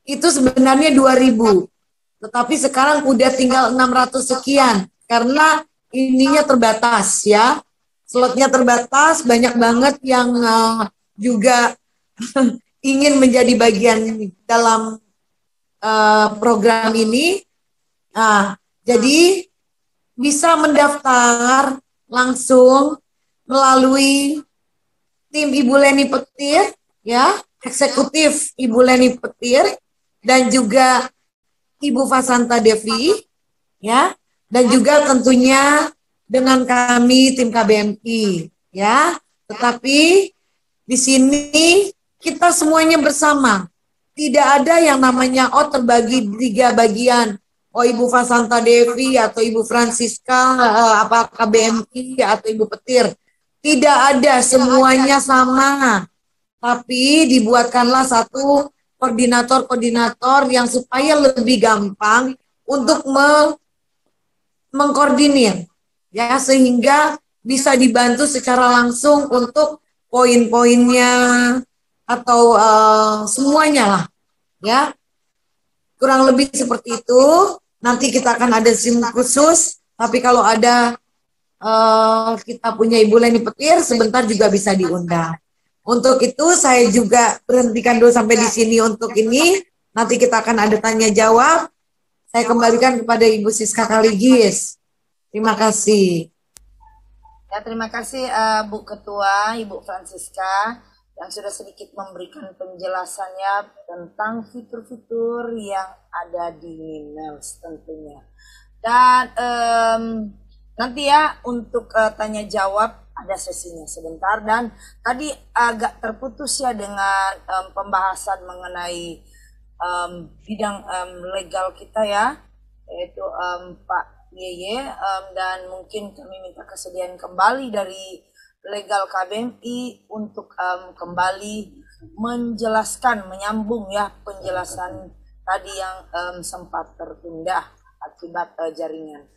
itu sebenarnya 2000, tetapi sekarang udah tinggal 600 sekian karena ininya terbatas ya, slotnya terbatas, banyak banget yang juga ingin menjadi bagian dalam program ini. Nah, jadi bisa mendaftar langsung melalui tim Ibu Leni Petir, ya, eksekutif Ibu Leni Petir, dan juga Ibu Fasanta Devi, ya, dan juga tentunya dengan kami tim KBMI, ya. Tetapi di sini kita semuanya bersama. Tidak ada yang namanya terbagi 3 bagian. Ibu Fasanta Devi atau Ibu Francisca, apa KBMI atau Ibu Petir. Tidak ada, semuanya sama. Tapi dibuatkanlah satu koordinator-koordinator yang supaya lebih gampang untuk mengkoordinir, ya, sehingga bisa dibantu secara langsung untuk poin-poinnya atau semuanya lah, ya, kurang lebih seperti itu. Nanti kita akan ada SIM khusus, tapi kalau ada kita punya Ibu Leni Petir sebentar juga bisa diundang. Untuk itu saya juga berhentikan dulu sampai di sini untuk ini. Nanti kita akan ada tanya jawab. Saya kembalikan kepada Ibu Siska Kaligis. Terima kasih. Ya, terima kasih Bu Ketua, Ibu Francisca, yang sudah sedikit memberikan penjelasannya tentang fitur-fitur yang ada di Mimels tentunya. Dan nanti ya untuk tanya jawab ada sesinya sebentar, dan tadi agak terputus ya dengan pembahasan mengenai bidang legal kita ya, yaitu Pak Yeye, dan mungkin kami minta kesediaan kembali dari legal KBMI untuk kembali menjelaskan, menyambung ya penjelasan tadi yang sempat tertunda akibat jaringan.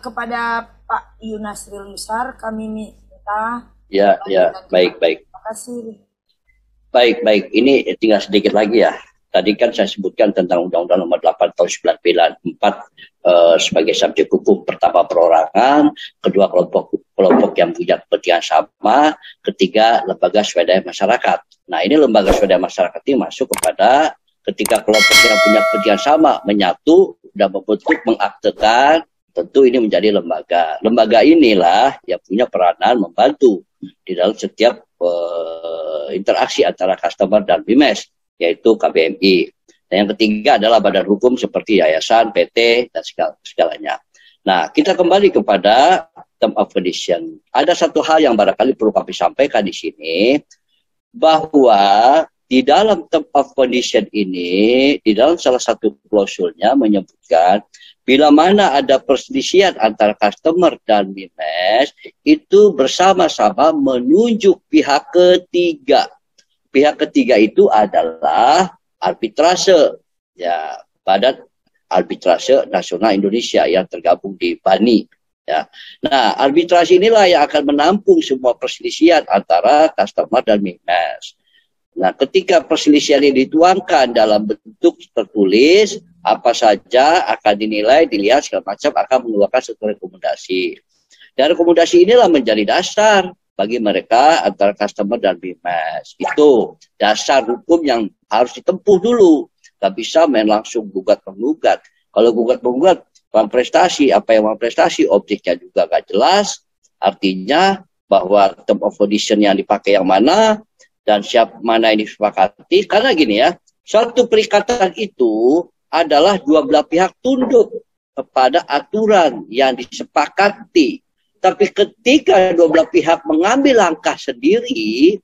Kepada Pak Yunasril Yusar kami minta. Ya, baik. Terima kasih. Baik. Ini tinggal sedikit lagi ya. Tadi kan saya sebutkan tentang Undang-Undang Nomor 8 Tahun 1994 sebagai subjek hukum. Pertama perorangan, kedua kelompok yang punya kepentingan sama, ketiga lembaga swadaya masyarakat. Nah, ini lembaga swadaya masyarakat ini masuk kepada ketika kelompok yang punya kepentingan sama menyatu dan membentuk, mengaktekan, tentu ini menjadi lembaga. Lembaga inilah yang punya peranan membantu di dalam setiap interaksi antara customer dan BIMES, yaitu KBMI. Dan yang ketiga adalah badan hukum seperti yayasan, PT, dan segalanya. Nah, kita kembali kepada term of condition. Ada satu hal yang barangkali perlu kami sampaikan di sini, bahwa di dalam term of condition ini, di dalam salah satu klausulnya menyebutkan, bila mana ada perselisihan antara customer dan BIMES, itu bersama-sama menunjuk pihak ketiga. Pihak ketiga itu adalah arbitrase, ya, Badan Arbitrase Nasional Indonesia yang tergabung di BANI. Ya. Nah, arbitrase inilah yang akan menampung semua perselisihan antara customer dan BIMES. Nah, ketika perselisihan ini dituangkan dalam bentuk tertulis, apa saja akan dinilai, dilihat segala macam, akan mengeluarkan satu rekomendasi. Dan rekomendasi inilah menjadi dasar bagi mereka antara customer dan BIMES. Itu dasar hukum yang harus ditempuh dulu. Gak bisa main langsung gugat-menggugat. Kalau gugat-menggugat, Wan prestasi, apa yang wan prestasi, objeknya juga gak jelas, artinya bahwa term of condition yang dipakai yang mana, dan siapa mana yang disepakati, karena gini ya, suatu perikatan itu adalah dua belah pihak tunduk kepada aturan yang disepakati. Tapi ketika dua belah pihak mengambil langkah sendiri,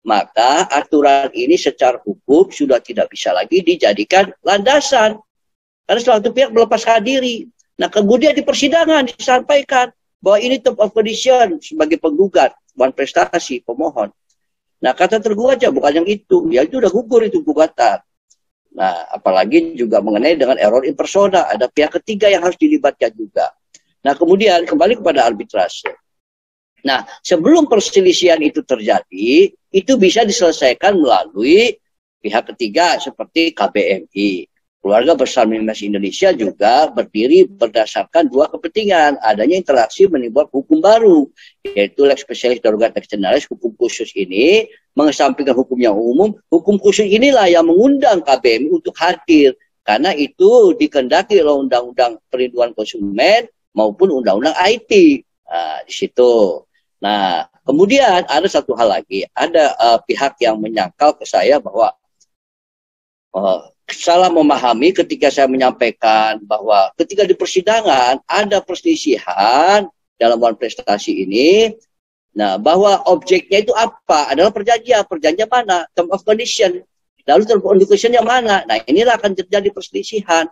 maka aturan ini secara hukum sudah tidak bisa lagi dijadikan landasan. Karena salah satu pihak melepaskan diri. Nah, kemudian di persidangan disampaikan bahwa ini term of condition sebagai penggugat, wan prestasi, pemohon. Nah, kata tergugat aja bukan yang itu. Ya itu udah gugur itu gugatan. Nah, apalagi juga mengenai dengan error in persona. Ada pihak ketiga yang harus dilibatkan juga. Nah, kemudian kembali kepada arbitrase. Nah, sebelum perselisihan itu terjadi, itu bisa diselesaikan melalui pihak ketiga seperti KBMI. Keluarga Besar Mimiles Indonesia juga berdiri berdasarkan dua kepentingan. Adanya interaksi menimbulkan hukum baru, yaitu lex specialis darurat lex generalis, hukum khusus ini mengesampingkan hukum yang umum. Hukum khusus inilah yang mengundang KBMI untuk hadir, karena itu dikehendaki oleh Undang-Undang Perlindungan Konsumen maupun Undang-Undang IT. Nah, di situ. Nah, kemudian ada satu hal lagi, ada pihak yang menyangkal ke saya bahwa salah memahami ketika saya menyampaikan bahwa ketika di persidangan ada perselisihan dalam wan prestasi ini, nah bahwa objeknya itu apa? Adalah perjanjian. Perjanjian mana? Term of condition. Lalu term of condition yang mana? Nah, inilah akan terjadi perselisihan.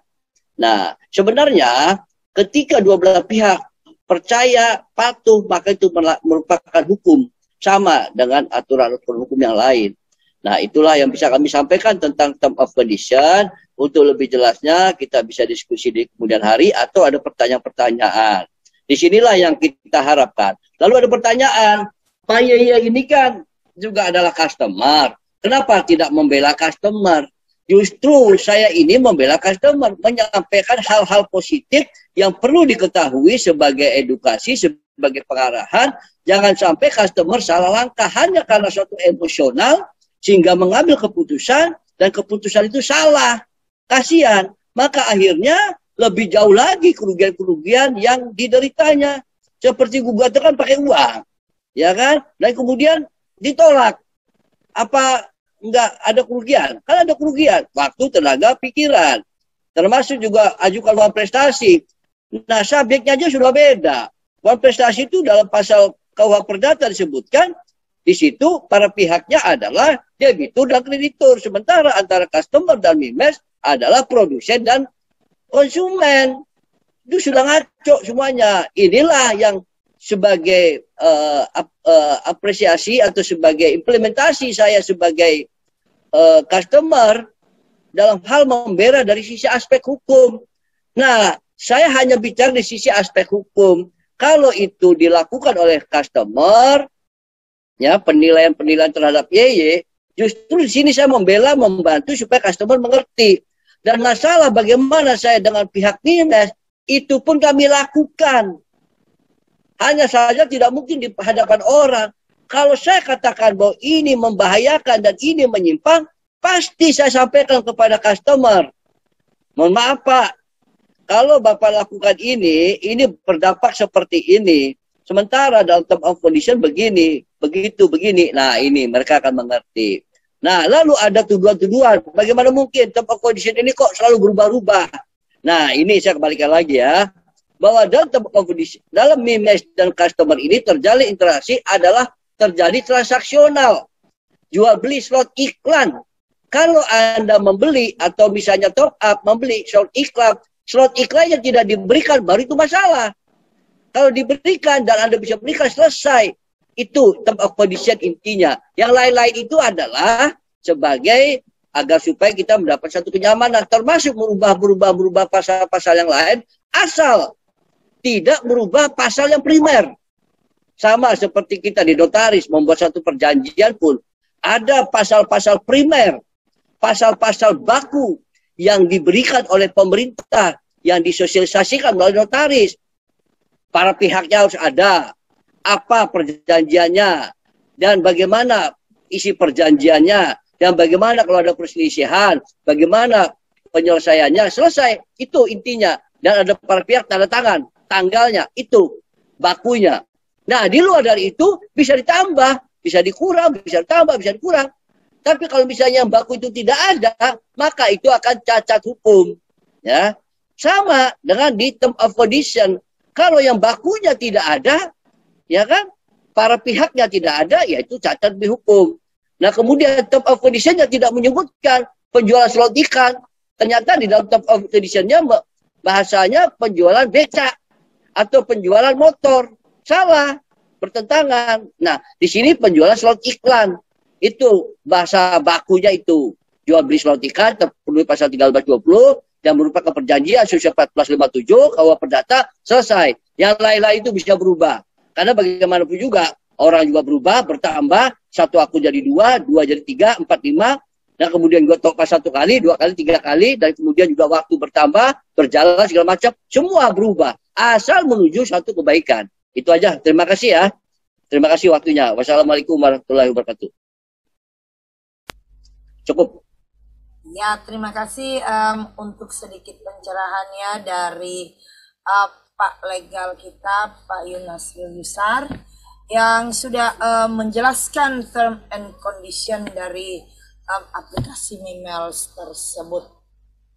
Nah, sebenarnya ketika dua belah pihak percaya, patuh, maka itu merupakan hukum sama dengan aturan hukum yang lain. Nah, itulah yang bisa kami sampaikan tentang term of condition. Untuk lebih jelasnya, kita bisa diskusi di kemudian hari atau ada pertanyaan-pertanyaan. Disinilah yang kita harapkan. Lalu ada pertanyaan, Pak Yaya ini kan juga adalah customer. Kenapa tidak membela customer? Justru saya ini membela customer, menyampaikan hal-hal positif yang perlu diketahui sebagai edukasi, sebagai pengarahan. Jangan sampai customer salah langkah hanya karena suatu emosional, sehingga mengambil keputusan, dan keputusan itu salah. Kasihan. Maka akhirnya lebih jauh lagi kerugian-kerugian yang dideritanya. Seperti gugatan kan pakai uang. Ya kan? Dan kemudian ditolak. Apa enggak ada kerugian? Kan ada kerugian. Waktu, tenaga, pikiran. Termasuk juga ajukan wan prestasi. Nah, subjeknya aja sudah beda. Wan prestasi itu dalam pasal KUH Perdata disebutkan, di situ para pihaknya adalah debitur dan kreditur. Sementara antara customer dan Mimiles adalah produsen dan konsumen. Itu sudah ngaco semuanya. Inilah yang sebagai apresiasi atau sebagai implementasi saya sebagai customer dalam hal membela dari sisi aspek hukum. Nah, saya hanya bicara di sisi aspek hukum. Kalau itu dilakukan oleh customer, ya, penilaian-penilaian terhadap YY, justru di sini saya membela, membantu supaya customer mengerti. Dan masalah bagaimana saya dengan pihak Mimiles, itu pun kami lakukan. Hanya saja tidak mungkin di hadapan orang. Kalau saya katakan bahwa ini membahayakan dan ini menyimpang, pasti saya sampaikan kepada customer. Mohon maaf Pak, kalau Bapak lakukan ini berdampak seperti ini. Sementara dalam term of condition begini, begitu, begini. Nah, ini mereka akan mengerti. Nah, lalu ada tuduhan-tuduhan. Bagaimana mungkin term of condition ini kok selalu berubah-ubah? Nah, ini saya kembalikan lagi ya. Bahwa dalam term of condition, dalam Mimiles dan customer ini terjalin interaksi adalah terjadi transaksional. Jual beli slot iklan. Kalau Anda membeli atau misalnya top up, membeli slot iklannya tidak diberikan, baru itu masalah. Kalau diberikan dan Anda bisa berikan, selesai. Itu term of condition intinya. Yang lain-lain itu adalah sebagai agar supaya kita mendapat satu kenyamanan. Termasuk merubah pasal-pasal yang lain. Asal tidak merubah pasal yang primer. Sama seperti kita di notaris membuat satu perjanjian pun. Ada pasal-pasal primer. Pasal-pasal baku yang diberikan oleh pemerintah. Yang disosialisasikan melalui notaris. Para pihaknya harus ada apa perjanjiannya dan bagaimana isi perjanjiannya dan bagaimana kalau ada perselisihan, bagaimana penyelesaiannya, selesai. Itu intinya. dan ada para pihak tanda tangan, tanggalnya itu bakunya. Nah, di luar dari itu bisa ditambah, bisa dikurang, bisa ditambah, bisa dikurang. Tapi kalau misalnya yang baku itu tidak ada, maka itu akan cacat hukum. Ya, sama dengan di term of condition. Kalau yang bakunya tidak ada, ya kan, para pihaknya tidak ada, ya itu cacat hukum. Nah, kemudian term of condition-nya tidak menyebutkan penjualan slot ikan. Ternyata di dalam term of condition-nya bahasanya penjualan becak atau penjualan motor. Salah, bertentangan. Nah, di sini penjualan slot iklan. Itu bahasa bakunya itu. Jual beli slot ikan terpenuhi pasal 1320 yang merupakan perjanjian sesuai 1457 KUH Perdata selesai. Yang lain-lain itu bisa berubah. Karena bagaimanapun juga orang juga berubah, bertambah, satu akun jadi dua jadi tiga, empat, lima, dan kemudian juga top pas 1 kali, 2 kali, 3 kali, dan kemudian juga waktu bertambah, berjalan segala macam, semua berubah. Asal menuju satu kebaikan. Itu aja. Terima kasih ya. Terima kasih waktunya. Wassalamualaikum warahmatullahi wabarakatuh. Cukup. Ya, terima kasih untuk sedikit pencerahannya dari Pak Legal kita, Pak Yunasril Yusar, yang sudah menjelaskan term and condition dari aplikasi Mimels tersebut.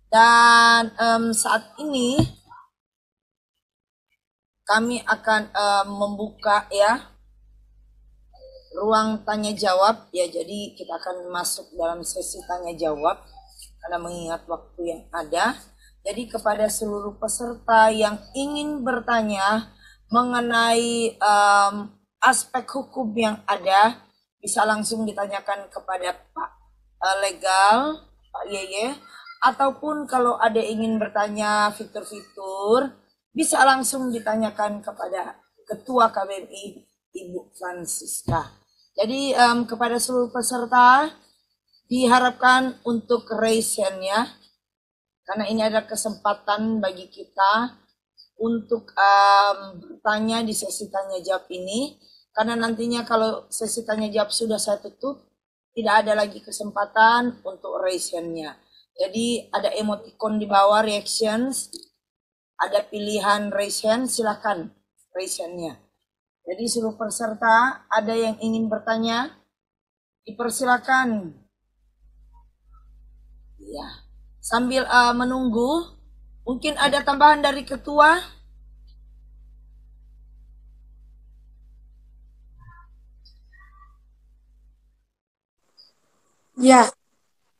Dan saat ini kami akan membuka ya ruang tanya jawab ya. Jadi kita akan masuk dalam sesi tanya jawab karena mengingat waktu yang ada. Jadi kepada seluruh peserta yang ingin bertanya mengenai aspek hukum yang ada, bisa langsung ditanyakan kepada Pak Legal, Pak Yeye, ataupun kalau ada ingin bertanya fitur-fitur, bisa langsung ditanyakan kepada Ketua KBMI, Ibu Francisca. Jadi kepada seluruh peserta diharapkan untuk raise hand-nya, karena ini ada kesempatan bagi kita untuk bertanya di sesi tanya jawab ini, karena nantinya kalau sesi tanya jawab sudah saya tutup, tidak ada lagi kesempatan untuk raise hand-nya. Jadi ada emoticon di bawah reactions, ada pilihan raise hand, silakan raise hand-nya. Jadi seluruh peserta ada yang ingin bertanya, dipersilakan. Ya, sambil menunggu, mungkin ada tambahan dari ketua. Ya,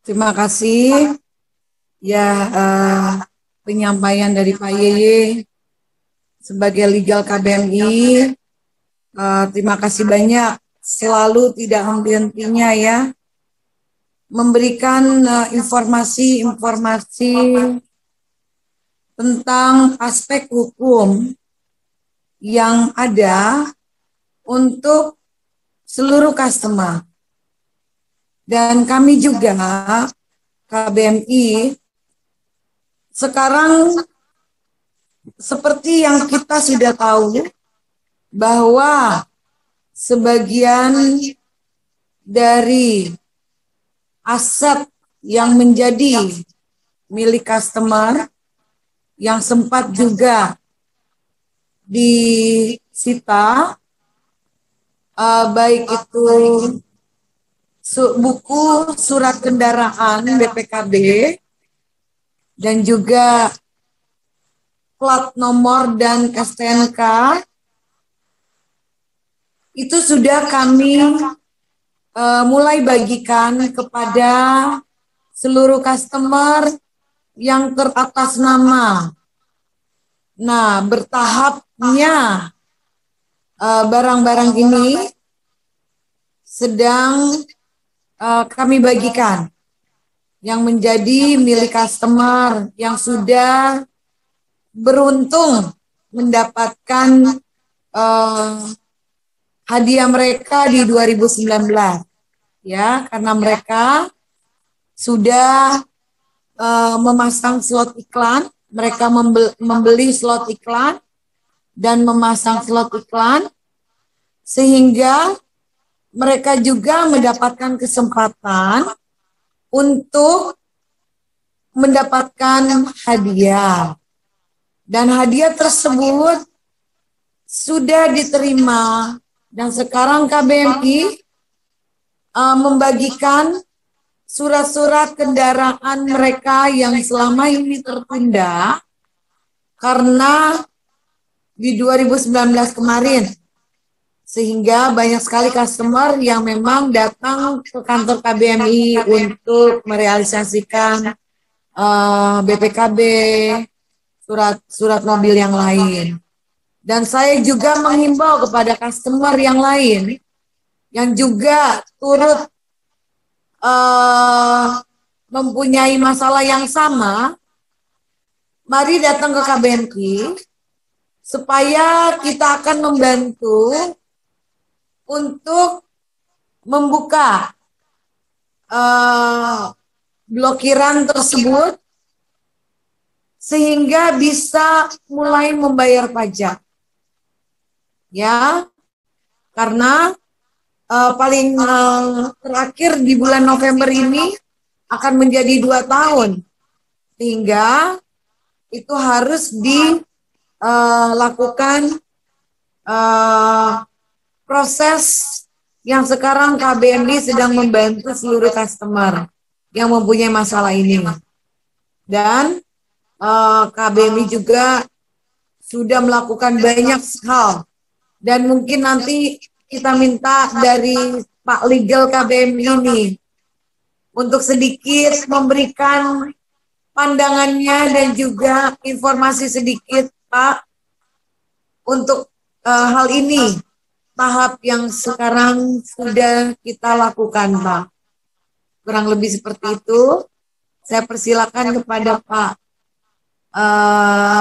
terima kasih. Ya, penyampaian dari Pak Yeye sebagai legal KBMI. Terima kasih banyak. Selalu tidak henti-hentinya ya memberikan informasi-informasi tentang aspek hukum yang ada untuk seluruh customer. Dan kami juga KBMI sekarang seperti yang kita sudah tahu bahwa sebagian dari aset yang menjadi milik customer yang sempat juga disita, baik itu buku surat kendaraan BPKB dan juga plat nomor dan STNK, itu sudah kami mulai bagikan kepada seluruh customer yang teratas nama. Nah, bertahapnya barang-barang ini sedang kami bagikan yang menjadi milik customer yang sudah beruntung mendapatkan hadiah mereka di 2019 ya, karena mereka sudah memasang slot iklan, mereka membeli slot iklan dan memasang slot iklan, sehingga mereka juga mendapatkan kesempatan untuk mendapatkan hadiah. Dan hadiah tersebut sudah diterima dan sekarang KBMI membagikan surat-surat kendaraan mereka yang selama ini tertunda karena di 2019 kemarin. Sehingga banyak sekali customer yang memang datang ke kantor KBMI untuk merealisasikan BPKB, surat mobil yang lain. Dan saya juga menghimbau kepada customer yang lain yang juga turut mempunyai masalah yang sama, mari datang ke KBMI supaya kita akan membantu untuk membuka blokiran tersebut sehingga bisa mulai membayar pajak. Ya, karena paling terakhir di bulan November ini akan menjadi 2 tahun, sehingga itu harus dilakukan proses yang sekarang KBMI sedang membantu seluruh customer yang mempunyai masalah ini. Dan KBMI juga sudah melakukan banyak hal. Dan mungkin nanti kita minta dari Pak Legal KBMI ini untuk sedikit memberikan pandangannya dan juga informasi sedikit, Pak, untuk hal ini, tahap yang sekarang sudah kita lakukan, Pak. Kurang lebih seperti itu. Saya persilakan kepada Pak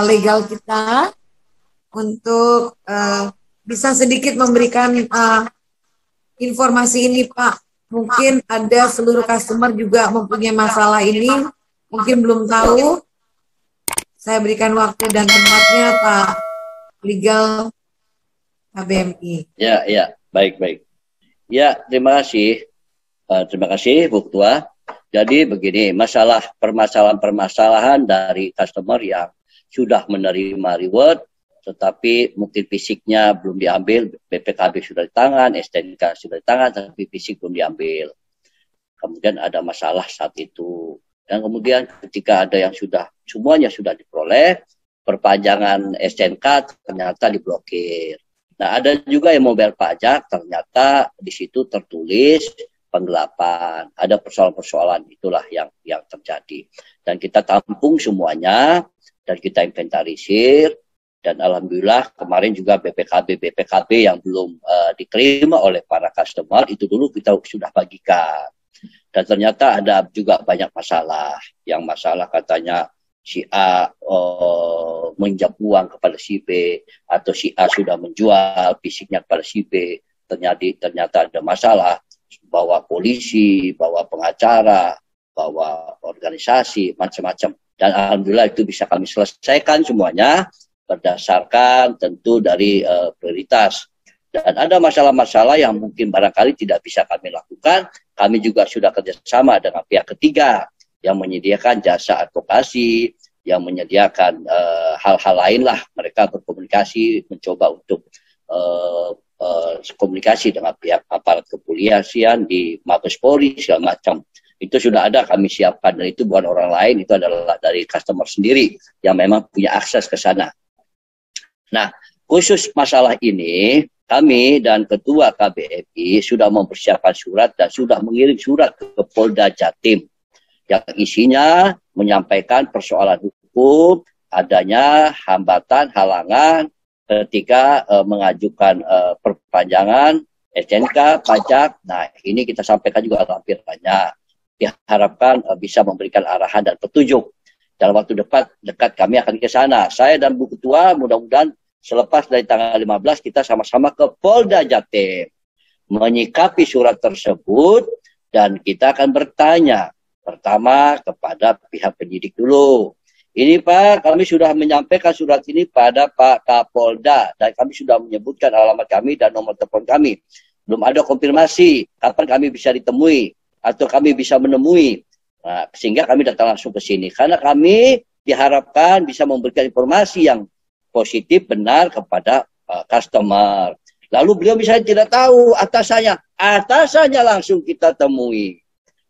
Legal kita untuk bisa sedikit memberikan informasi ini, Pak. Mungkin ada seluruh customer juga mempunyai masalah ini, mungkin belum tahu. Saya berikan waktu dan tempatnya, Pak Legal KBMI. Ya, baik. Ya, terima kasih. Terima kasih, Bu Ketua. Jadi begini, permasalahan dari customer yang sudah menerima reward, tetapi mungkin fisiknya belum diambil, BPKB sudah di tangan, STNK sudah di tangan, tapi fisik belum diambil. Kemudian ada masalah saat itu. Dan kemudian ketika ada yang semuanya sudah diperoleh, perpanjangan STNK ternyata diblokir. Nah, ada juga yang mau bayar pajak, ternyata di situ tertulis penggelapan. Ada persoalan-persoalan itulah yang terjadi. Dan kita tampung semuanya, dan kita inventarisir. Dan alhamdulillah kemarin juga BPKB yang belum diterima oleh para customer itu dulu kita sudah bagikan. Dan ternyata ada juga banyak masalah. Yang masalah katanya si A menjam uang kepada si B, atau si A sudah menjual fisiknya kepada si B. Ternyata ada masalah, bawa polisi, bawa pengacara, bawa organisasi, macam-macam. Dan alhamdulillah itu bisa kami selesaikan semuanya berdasarkan tentu dari prioritas. Dan ada masalah-masalah yang mungkin barangkali tidak bisa kami lakukan, kami juga sudah kerjasama dengan pihak ketiga yang menyediakan jasa advokasi, yang menyediakan hal-hal lain lah. Mereka berkomunikasi, mencoba untuk komunikasi dengan pihak aparat kepolisian di Mabes Polri, segala macam. Itu sudah ada kami siapkan, dan itu bukan orang lain, itu adalah dari customer sendiri yang memang punya akses ke sana. Nah, khusus masalah ini, kami dan Ketua KBMI sudah mempersiapkan surat dan sudah mengirim surat ke Polda Jatim yang isinya menyampaikan persoalan hukum, adanya hambatan, halangan ketika mengajukan perpanjangan STNK, pajak. Nah, ini kita sampaikan juga lampirannya. Diharapkan bisa memberikan arahan dan petunjuk. Dalam waktu dekat kami akan ke sana. Saya dan Bu Ketua mudah-mudahan selepas dari tanggal 15 kita sama-sama ke Polda Jatim menyikapi surat tersebut, dan kita akan bertanya pertama kepada pihak penyidik dulu. Ini Pak, kami sudah menyampaikan surat ini pada Pak Kapolda dan kami sudah menyebutkan alamat kami dan nomor telepon kami. Belum ada konfirmasi kapan kami bisa ditemui atau kami bisa menemui. Nah, sehingga kami datang langsung ke sini karena kami diharapkan bisa memberikan informasi yang positif, benar kepada customer. Lalu beliau misalnya tidak tahu atasannya langsung kita temui.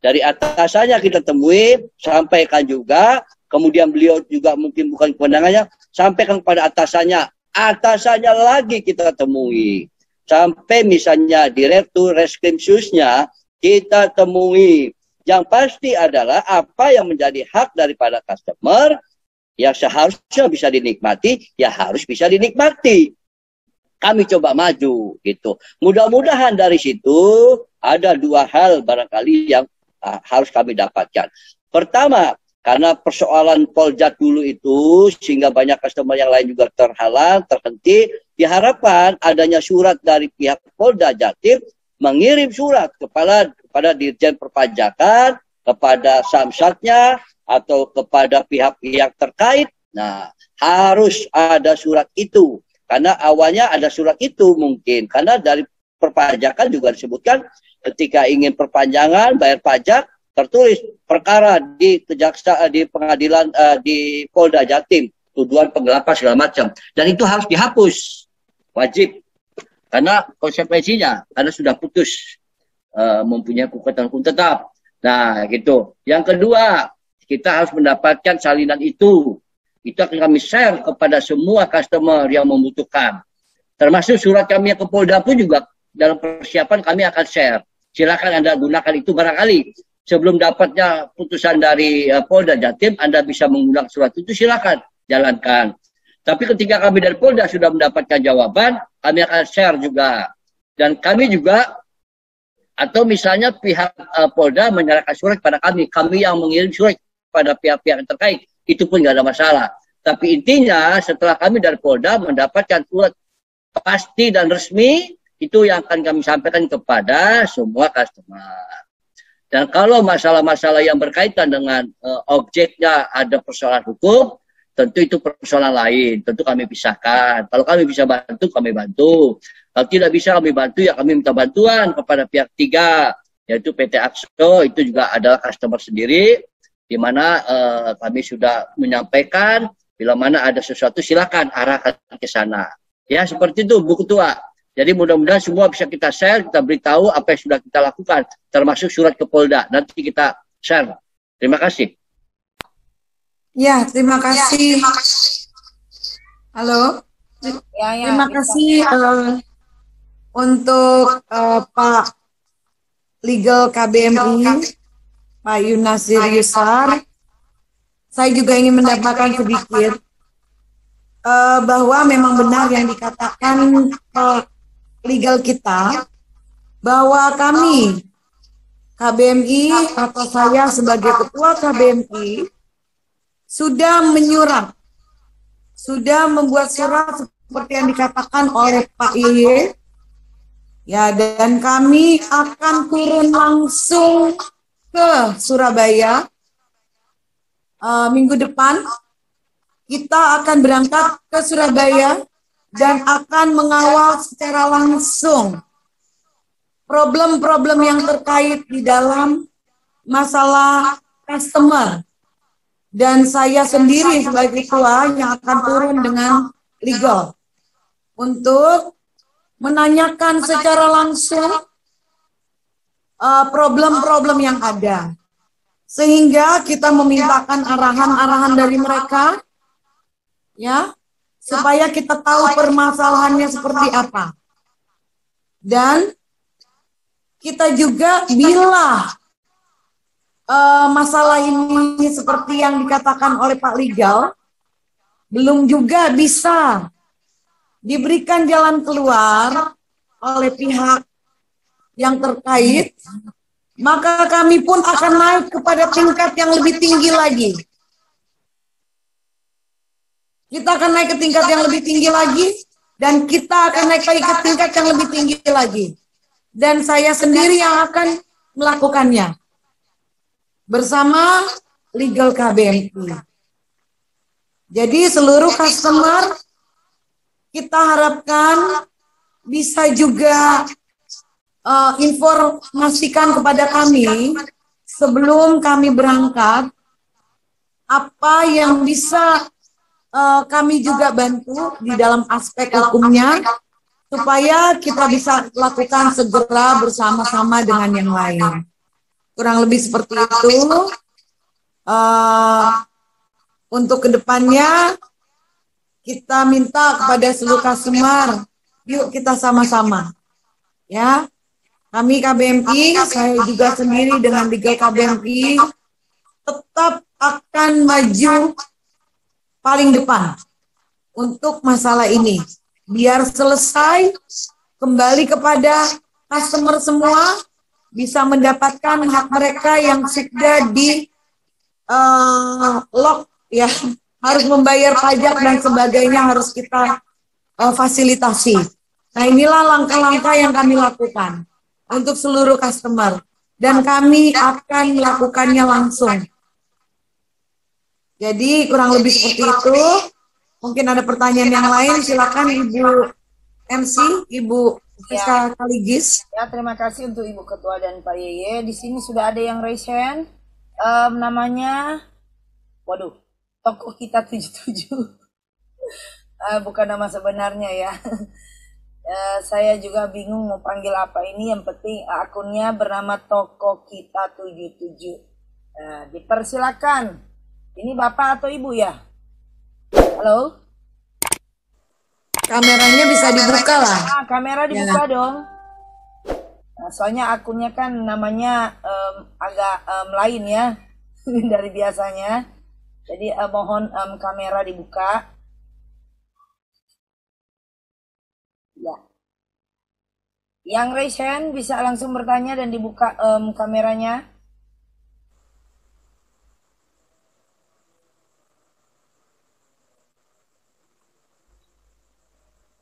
Dari atasannya kita temui, sampaikan juga, kemudian beliau juga mungkin bukan kewenangannya, sampaikan kepada atasannya lagi kita temui. Sampai misalnya Direktur Reskrimsusnya kita temui. Yang pasti adalah apa yang menjadi hak daripada customer, yang seharusnya bisa dinikmati, ya harus bisa dinikmati. Kami coba maju gitu. Mudah-mudahan dari situ ada dua hal barangkali yang harus kami dapatkan. Pertama, karena persoalan Polda dulu itu sehingga banyak customer yang lain juga terhalang, terhenti, diharapkan adanya surat dari pihak Polda Jatim mengirim surat kepada Dirjen Perpajakan, kepada Samsatnya atau kepada pihak-pihak terkait. Nah, harus ada surat itu. Karena awalnya ada surat itu mungkin. Karena dari perpajakan juga disebutkan ketika ingin perpanjangan bayar pajak tertulis perkara di pengadilan di Polda Jatim, tuduhan penggelapan segala macam. Dan itu harus dihapus. Wajib. Karena konsekuensinya, karena sudah putus mempunyai kekuatan hukum tetap. Nah, gitu. Yang kedua, kita harus mendapatkan salinan itu. Itu akan kami share kepada semua customer yang membutuhkan. Termasuk surat kami ke Polda pun juga dalam persiapan kami akan share. Silakan Anda gunakan itu barangkali. Sebelum dapatnya putusan dari Polda Jatim, Anda bisa menggunakan surat itu, silakan jalankan. Tapi ketika kami dari Polda sudah mendapatkan jawaban, kami akan share juga. Dan kami juga, atau misalnya pihak Polda menyerahkan surat kepada kami yang mengirim surat pada pihak-pihak yang terkait. Itu pun nggak ada masalah. Tapi intinya setelah kami dari Polda mendapatkan surat pasti dan resmi, itu yang akan kami sampaikan kepada semua customer. Dan kalau masalah-masalah yang berkaitan dengan objeknya ada persoalan hukum, tentu itu persoalan lain. Tentu kami pisahkan. Kalau kami bisa bantu, kami bantu. Kalau tidak bisa kami bantu, ya kami minta bantuan kepada pihak ketiga, yaitu PT Akso, itu juga adalah customer sendiri, di mana kami sudah menyampaikan bila mana ada sesuatu silakan arahkan ke sana. Ya seperti itu Bu Ketua. Jadi mudah-mudahan semua bisa kita share, kita beritahu apa yang sudah kita lakukan, termasuk surat ke Polda. Nanti kita share. Terima kasih. Ya, terima kasih. Halo. Terima kasih untuk Pak Legal KBMI. Pak Yunasir Yusar, saya juga ingin menambahkan sedikit bahwa memang benar yang dikatakan legal kita, bahwa kami KBMI atau saya sebagai ketua KBMI sudah menyurat, sudah membuat surat seperti yang dikatakan oleh Pak Yeye, ya, dan kami akan turun langsung ke Surabaya minggu depan. Kita akan berangkat ke Surabaya dan akan mengawal secara langsung problem-problem yang terkait di dalam masalah customer. Dan saya sendiri sebagai ketua yang akan turun dengan legal untuk menanyakan secara langsung problem-problem yang ada, sehingga kita memintakan arahan-arahan dari mereka, ya, supaya kita tahu permasalahannya seperti apa. Dan kita juga bila masalah ini seperti yang dikatakan oleh Pak Legal belum juga bisa diberikan jalan keluar oleh pihak yang terkait, maka kami pun akan naik kepada tingkat yang lebih tinggi lagi. Kita akan naik ke tingkat yang lebih tinggi lagi, dan kita akan naik lagi ke tingkat yang lebih tinggi lagi. Dan saya sendiri yang akan melakukannya bersama Legal KBMI. Jadi seluruh customer kita harapkan bisa juga informasikan kepada kami sebelum kami berangkat apa yang bisa kami juga bantu di dalam aspek hukumnya supaya kita bisa lakukan segera bersama-sama dengan yang lain. Kurang lebih seperti itu. Untuk kedepannya kita minta kepada seluruh customer, yuk kita sama-sama, ya. Kami KBMI, saya juga sendiri dengan Legal KBMI tetap akan maju paling depan untuk masalah ini. Biar selesai, kembali kepada customer semua, bisa mendapatkan hak mereka yang sudah di lock, ya, harus membayar pajak dan sebagainya harus kita fasilitasi. Nah, inilah langkah-langkah yang kami lakukan untuk seluruh customer dan kami akan melakukannya langsung. Jadi kurang lebih seperti itu. Mungkin ada pertanyaan yang lain, silakan Ibu MC, Ibu Friska Kaligis. Ya, terima kasih untuk Ibu Ketua dan Pak Yeye. Di sini sudah ada yang raise hand. Namanya, waduh, Tokoh Kita 77. Bukan nama sebenarnya ya. Saya juga bingung mau panggil apa ini. Yang penting akunnya bernama Tokoh Kita 77. Dipersilakan. Ini Bapak atau Ibu ya? Halo? Kameranya bisa dibuka lah. Kamera dibuka dong. Nah, soalnya akunnya kan namanya agak lain ya dari biasanya. Jadi mohon kamera dibuka. Ya. Yang raise hand bisa langsung bertanya dan dibuka kameranya.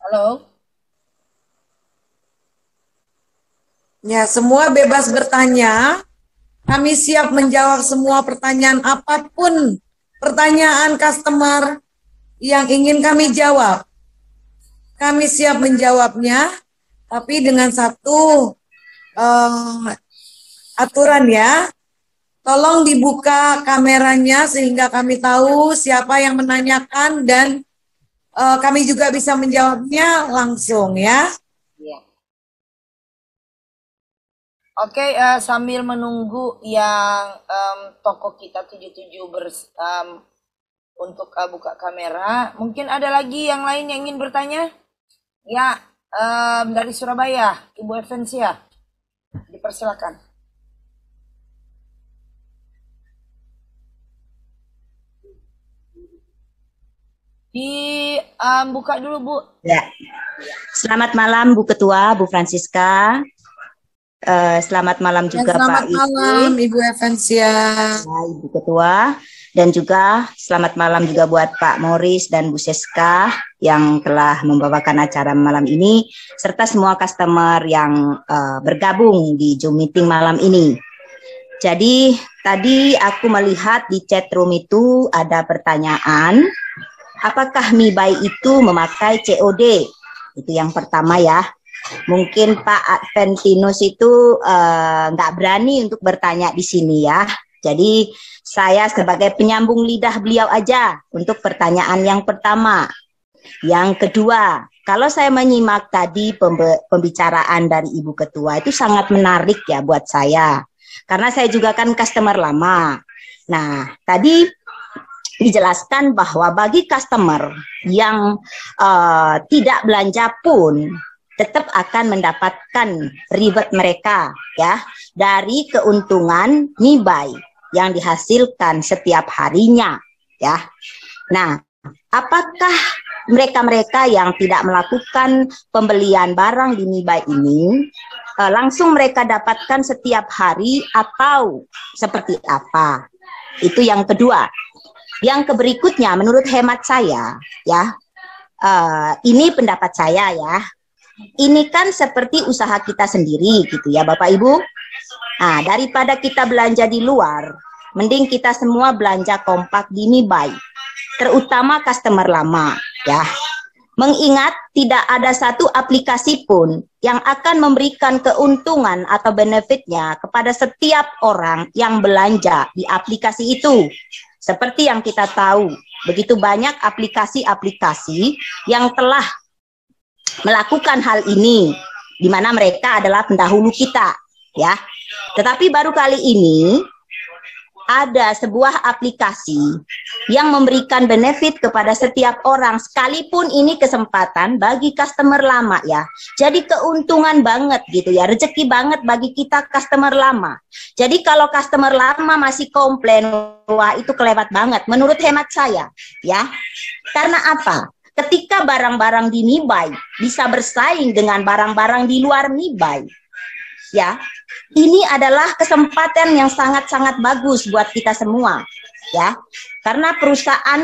Halo? Ya, semua bebas bertanya. Kami siap menjawab semua pertanyaan apapun pertanyaan customer yang ingin kami jawab. Kami siap menjawabnya, tapi dengan satu aturan ya. Tolong dibuka kameranya sehingga kami tahu siapa yang menanyakan dan kami juga bisa menjawabnya langsung ya. Iya. Oke, sambil menunggu yang Tokoh Kita 77 untuk buka kamera, mungkin ada lagi yang lain yang ingin bertanya? Ya, dari Surabaya, Ibu Evensia, dipersilakan. Buka dulu, Bu. Ya. Selamat malam Bu Ketua, Bu Francisca. Selamat malam juga Selamat Pak malam Ibu Evensia. Ibu Ketua, dan juga selamat malam juga buat Pak Morris dan Bu Seska yang telah membawakan acara malam ini, serta semua customer yang bergabung di Zoom meeting malam ini. Jadi tadi aku melihat di chat room itu ada pertanyaan, apakah MiBuy itu memakai COD? Itu yang pertama ya. Mungkin Pak Adventinus itu nggak berani untuk bertanya di sini ya. Jadi saya sebagai penyambung lidah beliau aja untuk pertanyaan yang pertama. Yang kedua, kalau saya menyimak tadi pembicaraan dari Ibu Ketua itu sangat menarik ya buat saya. Karena saya juga kan customer lama. Nah, tadi dijelaskan bahwa bagi customer yang tidak belanja pun tetap akan mendapatkan reward mereka ya dari keuntungan MiBuy yang dihasilkan setiap harinya ya. Nah, apakah mereka-mereka yang tidak melakukan pembelian barang di MiBuy ini langsung mereka dapatkan setiap hari atau seperti apa? Itu yang kedua. Yang berikutnya menurut hemat saya ya, ini pendapat saya ya. Ini kan seperti usaha kita sendiri gitu ya Bapak Ibu. Nah, daripada kita belanja di luar, mending kita semua belanja kompak di MiBuy. Terutama customer lama ya. Mengingat tidak ada satu aplikasi pun yang akan memberikan keuntungan atau benefitnya kepada setiap orang yang belanja di aplikasi itu. Seperti yang kita tahu, begitu banyak aplikasi-aplikasi yang telah melakukan hal ini, di mana mereka adalah pendahulu kita, ya. Tetapi baru kali ini ada sebuah aplikasi yang memberikan benefit kepada setiap orang, sekalipun ini kesempatan bagi customer lama, ya. Jadi keuntungan banget gitu ya, rezeki banget bagi kita customer lama. Jadi kalau customer lama masih komplain, wah itu kelewat banget menurut hemat saya, ya. Karena apa? Ketika barang-barang di MiBuy bisa bersaing dengan barang-barang di luar MiBuy, ya, ini adalah kesempatan yang sangat-sangat bagus buat kita semua, ya, karena perusahaan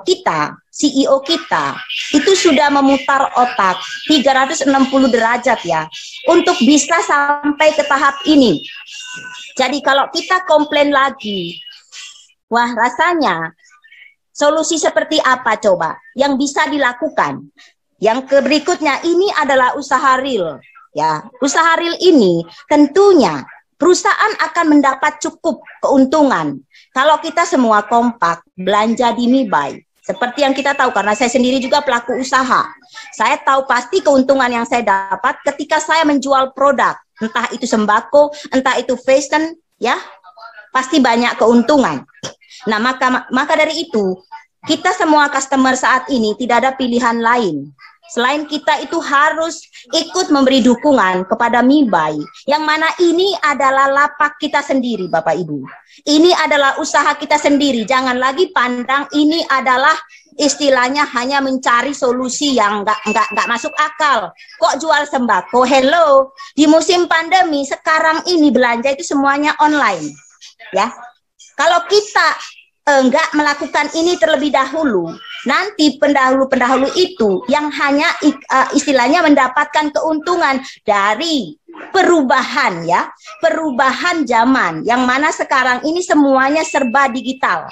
kita, CEO kita itu sudah memutar otak 360 derajat, ya, untuk bisa sampai ke tahap ini. Jadi kalau kita komplain lagi, wah rasanya solusi seperti apa coba yang bisa dilakukan? Yang berikutnya ini adalah usaha real. Ya, usaha real ini tentunya perusahaan akan mendapat cukup keuntungan kalau kita semua kompak belanja di MiBuy. Seperti yang kita tahu, karena saya sendiri juga pelaku usaha. Saya tahu pasti keuntungan yang saya dapat ketika saya menjual produk, entah itu sembako, entah itu fashion, ya, pasti banyak keuntungan. Nah, maka dari itu, kita semua customer saat ini tidak ada pilihan lain. Selain kita itu harus ikut memberi dukungan kepada MiBuy, yang mana ini adalah lapak kita sendiri, Bapak Ibu. Ini adalah usaha kita sendiri. Jangan lagi pandang ini adalah istilahnya hanya mencari solusi yang nggak masuk akal. Kok jual sembako? Hello, di musim pandemi sekarang ini belanja itu semuanya online, ya. Kalau kita enggak melakukan ini terlebih dahulu, nanti pendahulu-pendahulu itu yang hanya istilahnya mendapatkan keuntungan dari perubahan, ya, perubahan zaman yang mana sekarang ini semuanya serba digital,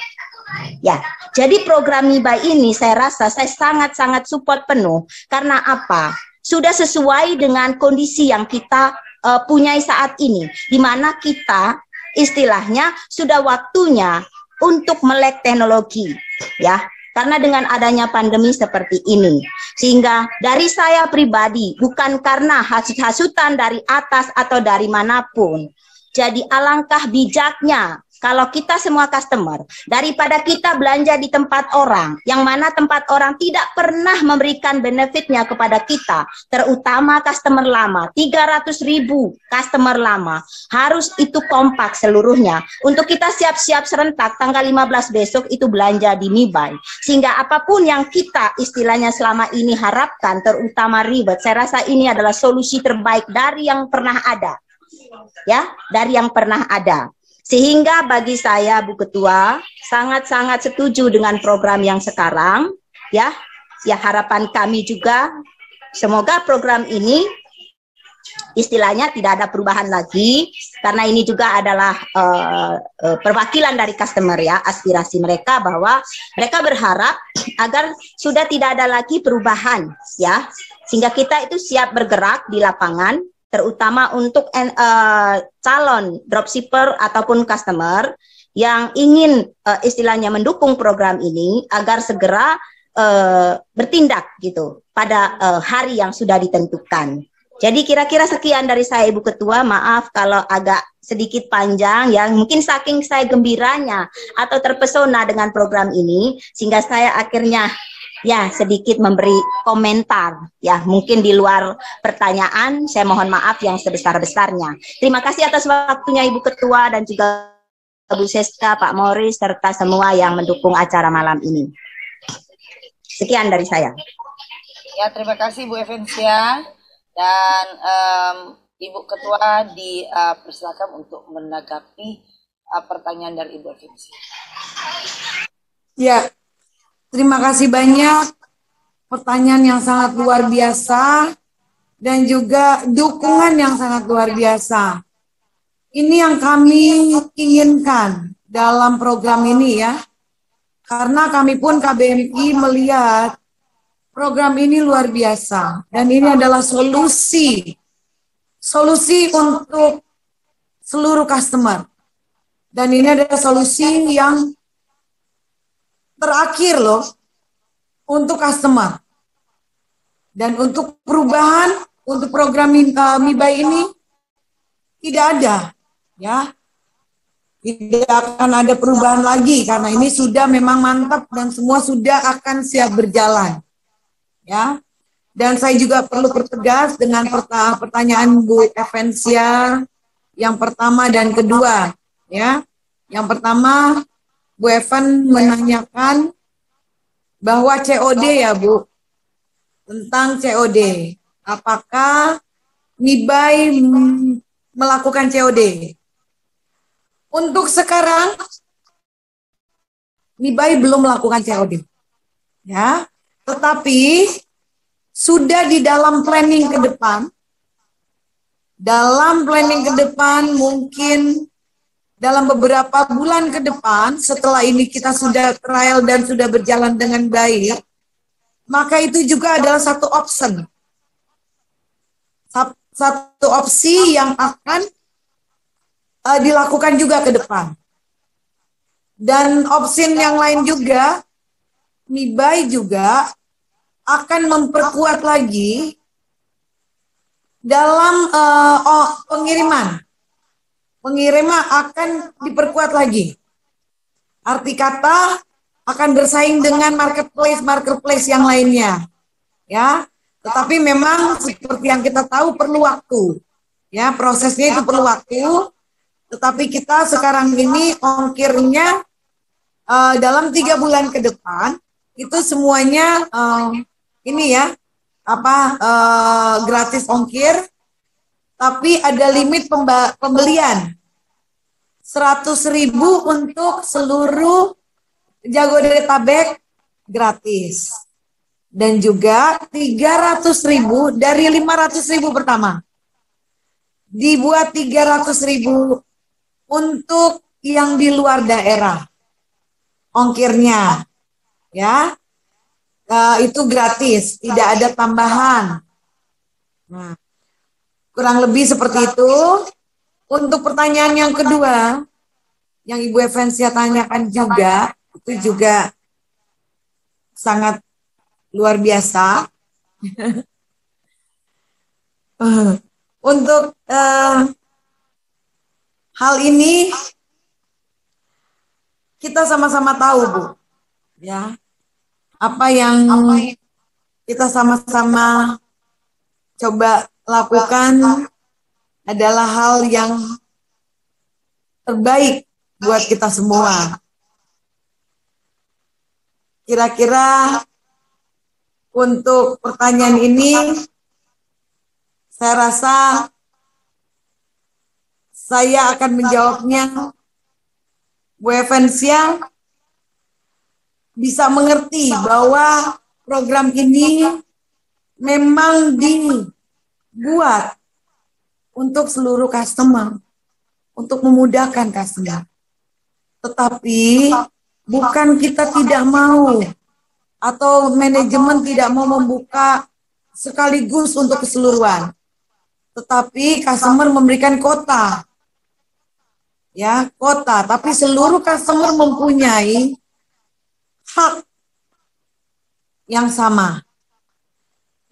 ya. Jadi program MiBuy ini saya rasa saya sangat-sangat support penuh. Karena apa? Sudah sesuai dengan kondisi yang kita punyai saat ini, di mana kita istilahnya sudah waktunya untuk melek teknologi, ya, karena dengan adanya pandemi seperti ini, sehingga dari saya pribadi, bukan karena hasut-hasutan dari atas atau dari manapun, jadi alangkah bijaknya kalau kita semua customer, daripada kita belanja di tempat orang, yang mana tempat orang tidak pernah memberikan benefitnya kepada kita, terutama customer lama, 300.000 customer lama, harus itu kompak seluruhnya, untuk kita siap-siap serentak tanggal 15 besok itu belanja di MiBuy, sehingga apapun yang kita istilahnya selama ini harapkan, terutama ribet, saya rasa ini adalah solusi terbaik dari yang pernah ada, ya, dari yang pernah ada. Sehingga bagi saya, Bu Ketua, sangat-sangat setuju dengan program yang sekarang, ya. Ya, harapan kami juga semoga program ini istilahnya tidak ada perubahan lagi, karena ini juga adalah perwakilan dari customer, ya, aspirasi mereka bahwa mereka berharap agar sudah tidak ada lagi perubahan, ya, sehingga kita itu siap bergerak di lapangan, terutama untuk calon dropshipper ataupun customer yang ingin istilahnya mendukung program ini agar segera bertindak gitu pada hari yang sudah ditentukan. Jadi kira-kira sekian dari saya, Ibu Ketua. Maaf kalau agak sedikit panjang, ya, mungkin saking saya gembiranya atau terpesona dengan program ini sehingga saya akhirnya ya sedikit memberi komentar, ya, mungkin di luar pertanyaan, saya mohon maaf yang sebesar-besarnya. Terima kasih atas waktunya Ibu Ketua dan juga Bu Seska, Pak Morris, serta semua yang mendukung acara malam ini. Sekian dari saya. Ya, terima kasih Bu Evensia, dan Ibu Ketua dipersilakan untuk menanggapi pertanyaan dari Ibu Evensia. Ya. Terima kasih banyak, pertanyaan yang sangat luar biasa dan juga dukungan yang sangat luar biasa. Ini yang kami inginkan dalam program ini, ya. Karena kami pun KBMI melihat program ini luar biasa dan ini adalah solusi untuk seluruh customer. Dan ini adalah solusi yang terakhir loh untuk customer. Dan untuk perubahan untuk program MiBuy ini tidak ada, ya. Tidak akan ada perubahan lagi karena ini sudah memang mantap dan semua sudah akan siap berjalan, ya. Dan saya juga perlu pertegas dengan pertanyaan Bu Evensia yang pertama dan kedua, ya. Yang pertama, Bu Evan menanyakan bahwa COD ya Bu, tentang COD. Apakah MiBuy melakukan COD? Untuk sekarang, MiBuy belum melakukan COD. Ya, tetapi sudah di dalam planning ke depan. Dalam planning ke depan mungkin dalam beberapa bulan ke depan, setelah ini kita sudah trial dan sudah berjalan dengan baik, maka itu juga adalah satu option. Satu opsi yang akan dilakukan juga ke depan. Dan opsi yang lain juga, MiBuy juga akan memperkuat lagi dalam pengiriman. Pengiriman akan diperkuat lagi. Arti kata akan bersaing dengan marketplace yang lainnya. Ya, tetapi memang seperti yang kita tahu perlu waktu. Ya, prosesnya itu perlu waktu. Tetapi kita sekarang ini ongkirnya dalam 3 bulan ke depan itu semuanya ini ya gratis ongkir, tapi ada limit pembelian 100.000 untuk seluruh Jabodetabek gratis, dan juga 300.000 dari 500.000 pertama dibuat 300.000 untuk yang di luar daerah ongkirnya, ya. Itu gratis, tidak ada tambahan. Nah, kurang lebih seperti itu. Untuk pertanyaan yang kedua, yang Ibu Evensia tanyakan juga, itu juga sangat luar biasa. Untuk hal ini, kita sama-sama tahu, Bu, ya. Apa yang kita sama-sama coba lakukan adalah hal yang terbaik buat kita semua. Kira-kira untuk pertanyaan ini, saya rasa saya akan menjawabnya. Bu Evensia bisa mengerti bahwa program ini memang dibuat untuk seluruh customer, untuk memudahkan customer. Tetapi bukan kita tidak mau atau manajemen tidak mau membuka sekaligus untuk keseluruhan. Tetapi customer memberikan kota. Ya, kota, tapi seluruh customer mempunyai hak yang sama.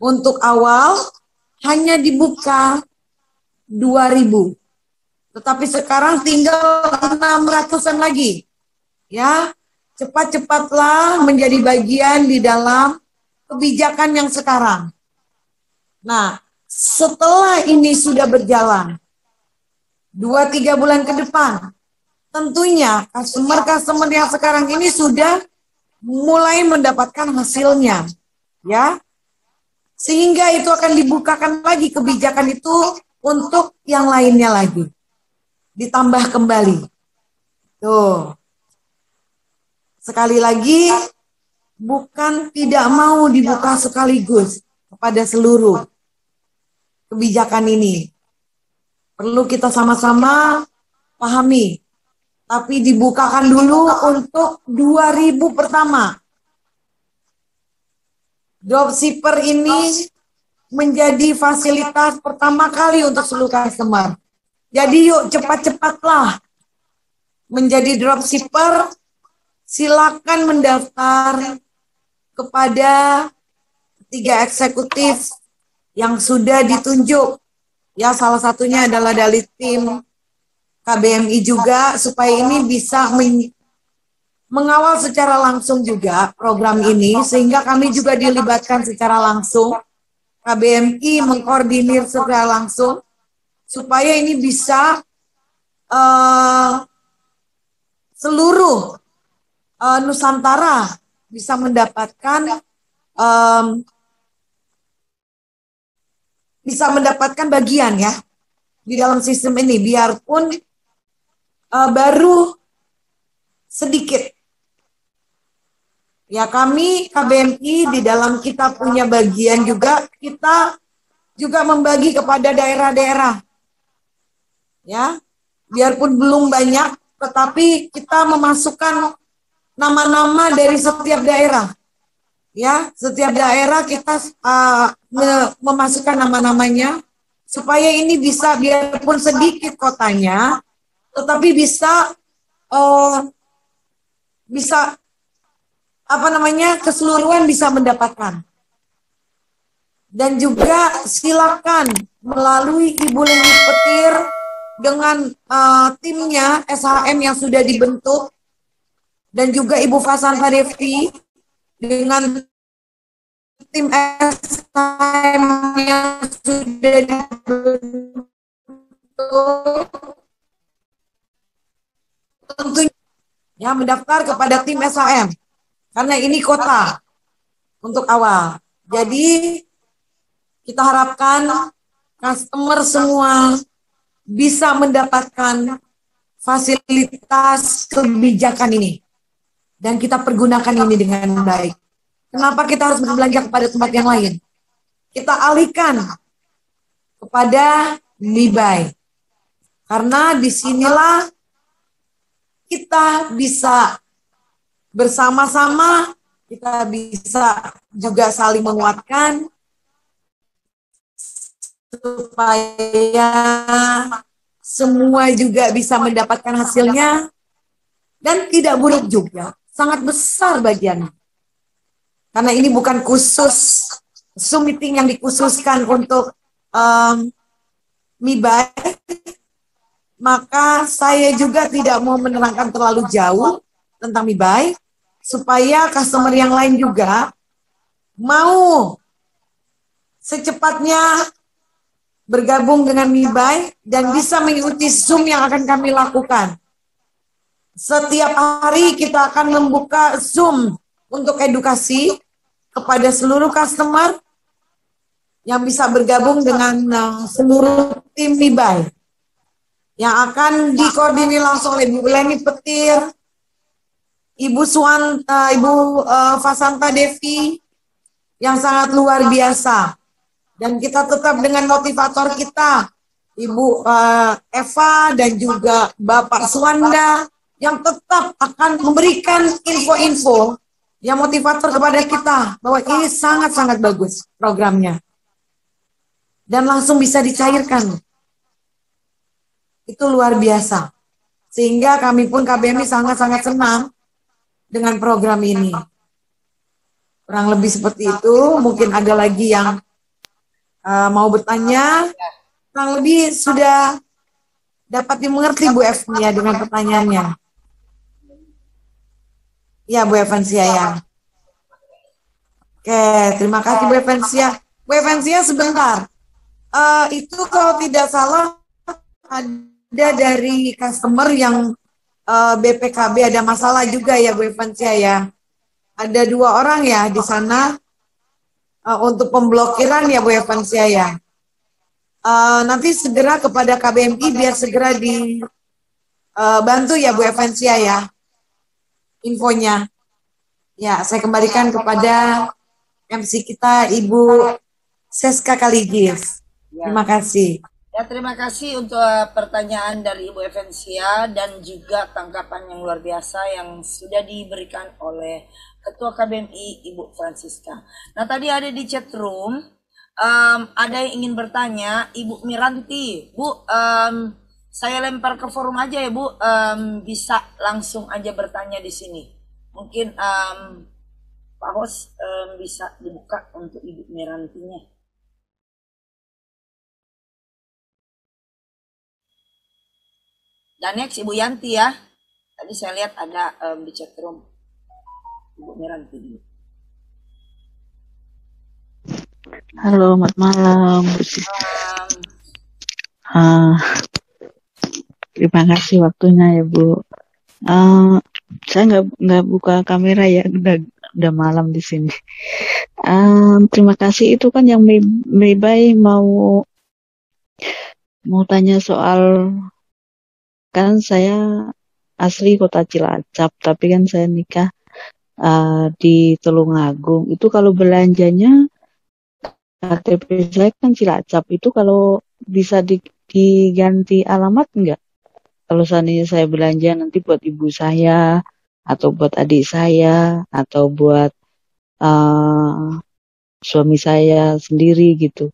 Untuk awal hanya dibuka 2.000. Tetapi sekarang tinggal 600-an lagi. Ya, cepat-cepatlah menjadi bagian di dalam kebijakan yang sekarang. Nah, setelah ini sudah berjalan 2-3 bulan ke depan, tentunya customer yang sekarang ini sudah mulai mendapatkan hasilnya, ya. Sehingga itu akan dibukakan lagi kebijakan itu untuk yang lainnya lagi. Ditambah kembali. Tuh. Sekali lagi, bukan tidak mau dibuka sekaligus kepada seluruh kebijakan ini. Perlu kita sama-sama pahami. Tapi dibukakan dulu untuk 2.000 pertama. Dropshipper ini menjadi fasilitas pertama kali untuk seluruh customer. Jadi yuk cepat-cepatlah menjadi dropshipper silakan mendaftar kepada 3 eksekutif yang sudah ditunjuk. Ya, salah satunya adalah dari tim KBMI juga, supaya ini bisa mengawal secara langsung juga program ini, sehingga kami juga dilibatkan secara langsung. KBMI mengkoordinir secara langsung, supaya ini bisa seluruh Nusantara bisa mendapatkan bagian ya di dalam sistem ini, biarpun baru sedikit. Ya, kami KBMI di dalam kita punya bagian juga, kita juga membagi kepada daerah-daerah. Ya, biarpun belum banyak, tetapi kita memasukkan nama-nama dari setiap daerah. Ya, setiap daerah kita memasukkan nama-namanya supaya ini bisa, biarpun sedikit kotanya, tetapi bisa keseluruhan bisa mendapatkan. Dan juga silakan melalui Ibu Leni Petir dengan timnya SHM yang sudah dibentuk, dan juga Ibu Fasanta Devi dengan tim SHM yang sudah dibentuk, tentunya ya mendaftar kepada tim SHM, karena ini kota untuk awal. Jadi kita harapkan customer semua bisa mendapatkan fasilitas kebijakan ini, dan kita pergunakan ini dengan baik. Kenapa kita harus berbelanja kepada tempat yang lain? Kita alihkan kepada MiBuy, karena disinilah kita bisa bersama-sama, kita bisa juga saling menguatkan supaya semua juga bisa mendapatkan hasilnya, dan tidak buruk juga, sangat besar bagiannya. Karena ini bukan khusus Zoom meeting yang dikhususkan untuk MiBuy, maka saya juga tidak mau menerangkan terlalu jauh tentang MiBuy, supaya customer yang lain juga mau secepatnya bergabung dengan MiBuy dan bisa mengikuti Zoom yang akan kami lakukan. Setiap hari kita akan membuka Zoom untuk edukasi kepada seluruh customer yang bisa bergabung dengan seluruh tim MiBuy, yang akan dikoordinir langsung oleh Ibu Leni Petir, Ibu Fasanta Devi yang sangat luar biasa. Dan kita tetap dengan motivator kita, Ibu Eva dan juga Bapak Suwanda, yang tetap akan memberikan info-info yang motivator kepada kita bahwa ini sangat-sangat bagus programnya. Dan langsung bisa dicairkan. Itu luar biasa. Sehingga kami pun KBMI sangat-sangat senang dengan program ini. Kurang lebih seperti itu. Mungkin ada lagi yang mau bertanya, kurang lebih sudah dapat dimengerti Bu Evania dengan pertanyaannya. Ya, Bu Evansia ya. Oke, terima kasih Bu Evansia. Bu Evansia sebentar. Itu kalau tidak salah ada dari customer yang BPKB ada masalah juga ya Bu Evansia ya. Ada 2 orang ya di sana. Untuk pemblokiran ya Bu Evansia ya. Nanti segera kepada KBMI biar segera dibantu ya Bu Evansia ya, infonya. Ya, saya kembalikan kepada MC kita Ibu Seska Kaligis. Terima kasih. Ya, terima kasih untuk pertanyaan dari Ibu Evansia dan juga tanggapan yang luar biasa yang sudah diberikan oleh Ketua KBMI Ibu Francisca. Nah, tadi ada di chat room, ada yang ingin bertanya, Ibu Miranti. Bu, saya lempar ke forum aja ya Bu, bisa langsung aja bertanya di sini. Mungkin Pak Host bisa dibuka untuk Ibu Mirantinya. Dan next Ibu Yanti ya. Tadi saya lihat ada di chat room. Ibu Miranti dulu. Halo, selamat malam. Terima kasih waktunya ya Bu. Saya nggak buka kamera ya, udah malam di sini. Terima kasih. Itu kan yang Mebay mau tanya soal, kan saya asli kota Cilacap, tapi kan saya nikah di Tulungagung. Itu kalau belanjanya KTP saya kan Cilacap, itu kalau bisa diganti alamat enggak? Kalau seandainya saya belanja nanti buat ibu saya, atau buat adik saya, atau buat suami saya sendiri gitu.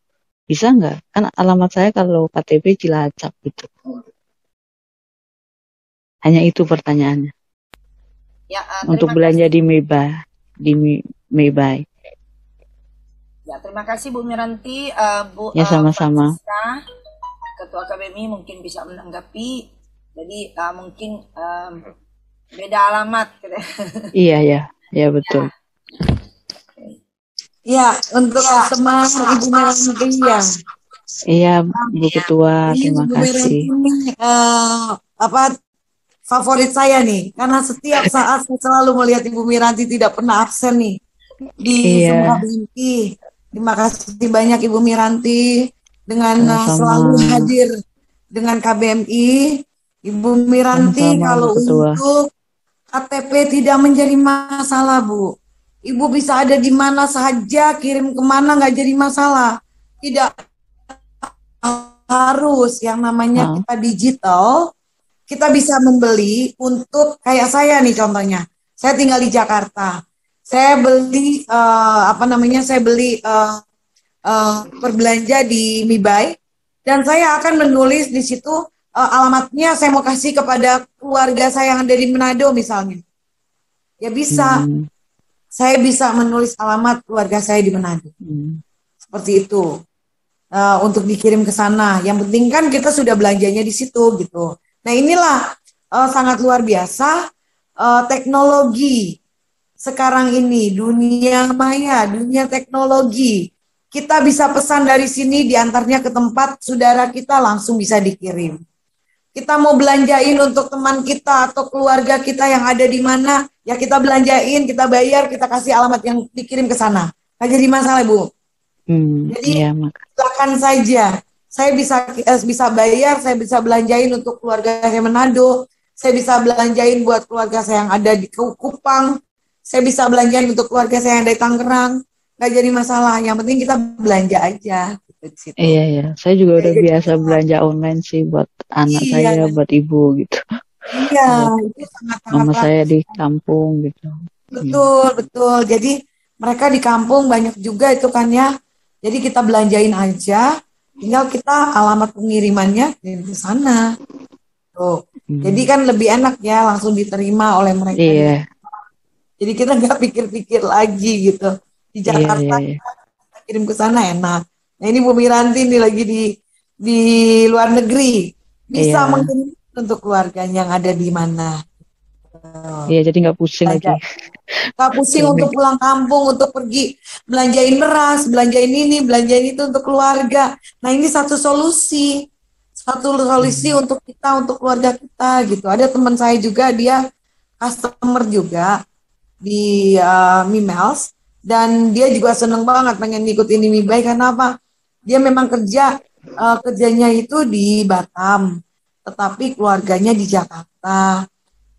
Bisa enggak? Kan alamat saya kalau KTP Cilacap gitu. Hanya itu pertanyaannya. Ya, Untuk belanja di Mebay. Ya, terima kasih Bu Miranti. Bu Ya, sama-sama. Ketua KBMI mungkin bisa menanggapi. Jadi mungkin beda alamat. Iya, betul. Ya, untuk customer Ibu Miranti ya. Iya, Bu Ketua, terima kasih. Ini favorit saya nih, karena setiap saat saya selalu melihat Ibu Miranti tidak pernah absen nih di semua BMI. Terima kasih banyak Ibu Miranti dengan selalu hadir dengan KBMI. Ibu Miranti kalau untuk KTP tidak menjadi masalah Bu. Ibu bisa ada di mana saja, kirim kemana nggak jadi masalah. Tidak harus yang namanya kita digital. Kita bisa membeli untuk kayak saya nih contohnya. Saya tinggal di Jakarta. Saya beli saya beli berbelanja di Mebay dan saya akan menulis di situ alamatnya saya mau kasih kepada keluarga saya yang ada di Manado misalnya. Ya bisa. Saya bisa menulis alamat keluarga saya di Manado. Seperti itu. Untuk dikirim ke sana. Yang penting kan kita sudah belanjanya di situ gitu. Nah inilah sangat luar biasa teknologi sekarang ini, dunia maya, dunia teknologi. Kita bisa pesan dari sini, diantarnya ke tempat saudara kita langsung bisa dikirim. Kita mau belanjain untuk teman kita atau keluarga kita yang ada di mana, ya kita belanjain, kita bayar, kita kasih alamat yang dikirim ke sana. Nggak jadi masalah Bu. Jadi silakan saja. Saya bisa bayar, saya bisa belanjain untuk keluarga saya Manado, saya bisa belanjain buat keluarga saya yang ada di Kupang, saya bisa belanjain untuk keluarga saya yang dari Tangerang, nggak jadi masalah. Yang penting kita belanja aja. Gitu, Iya, saya juga udah biasa belanja online sih buat anak saya, buat ibu gitu. Iya, itu sangat-sangat. Mama saya di kampung gitu. Betul. Jadi mereka di kampung banyak juga itu kan ya. Jadi kita belanjain aja. Tinggal kita alamat pengirimannya ke sana. Tuh. Jadi kan lebih enak ya, langsung diterima oleh mereka. Iya. Jadi kita nggak pikir-pikir lagi gitu. Di Jakarta kita kirim ke sana enak. Nah ini Bu Miranti nih lagi di luar negeri. Bisa mengirim untuk keluarganya yang ada di mana. Iya, jadi nggak pusing lagi. Nggak pusing untuk pulang kampung, untuk pergi belanjain beras, belanjain ini, belanjain itu untuk keluarga. Nah ini satu solusi untuk kita, untuk keluarga kita gitu. Ada teman saya juga, dia customer juga di Mimels, dan dia juga seneng banget pengen ikut ini Mebay karena apa? Dia memang kerjanya itu di Batam, tetapi keluarganya di Jakarta.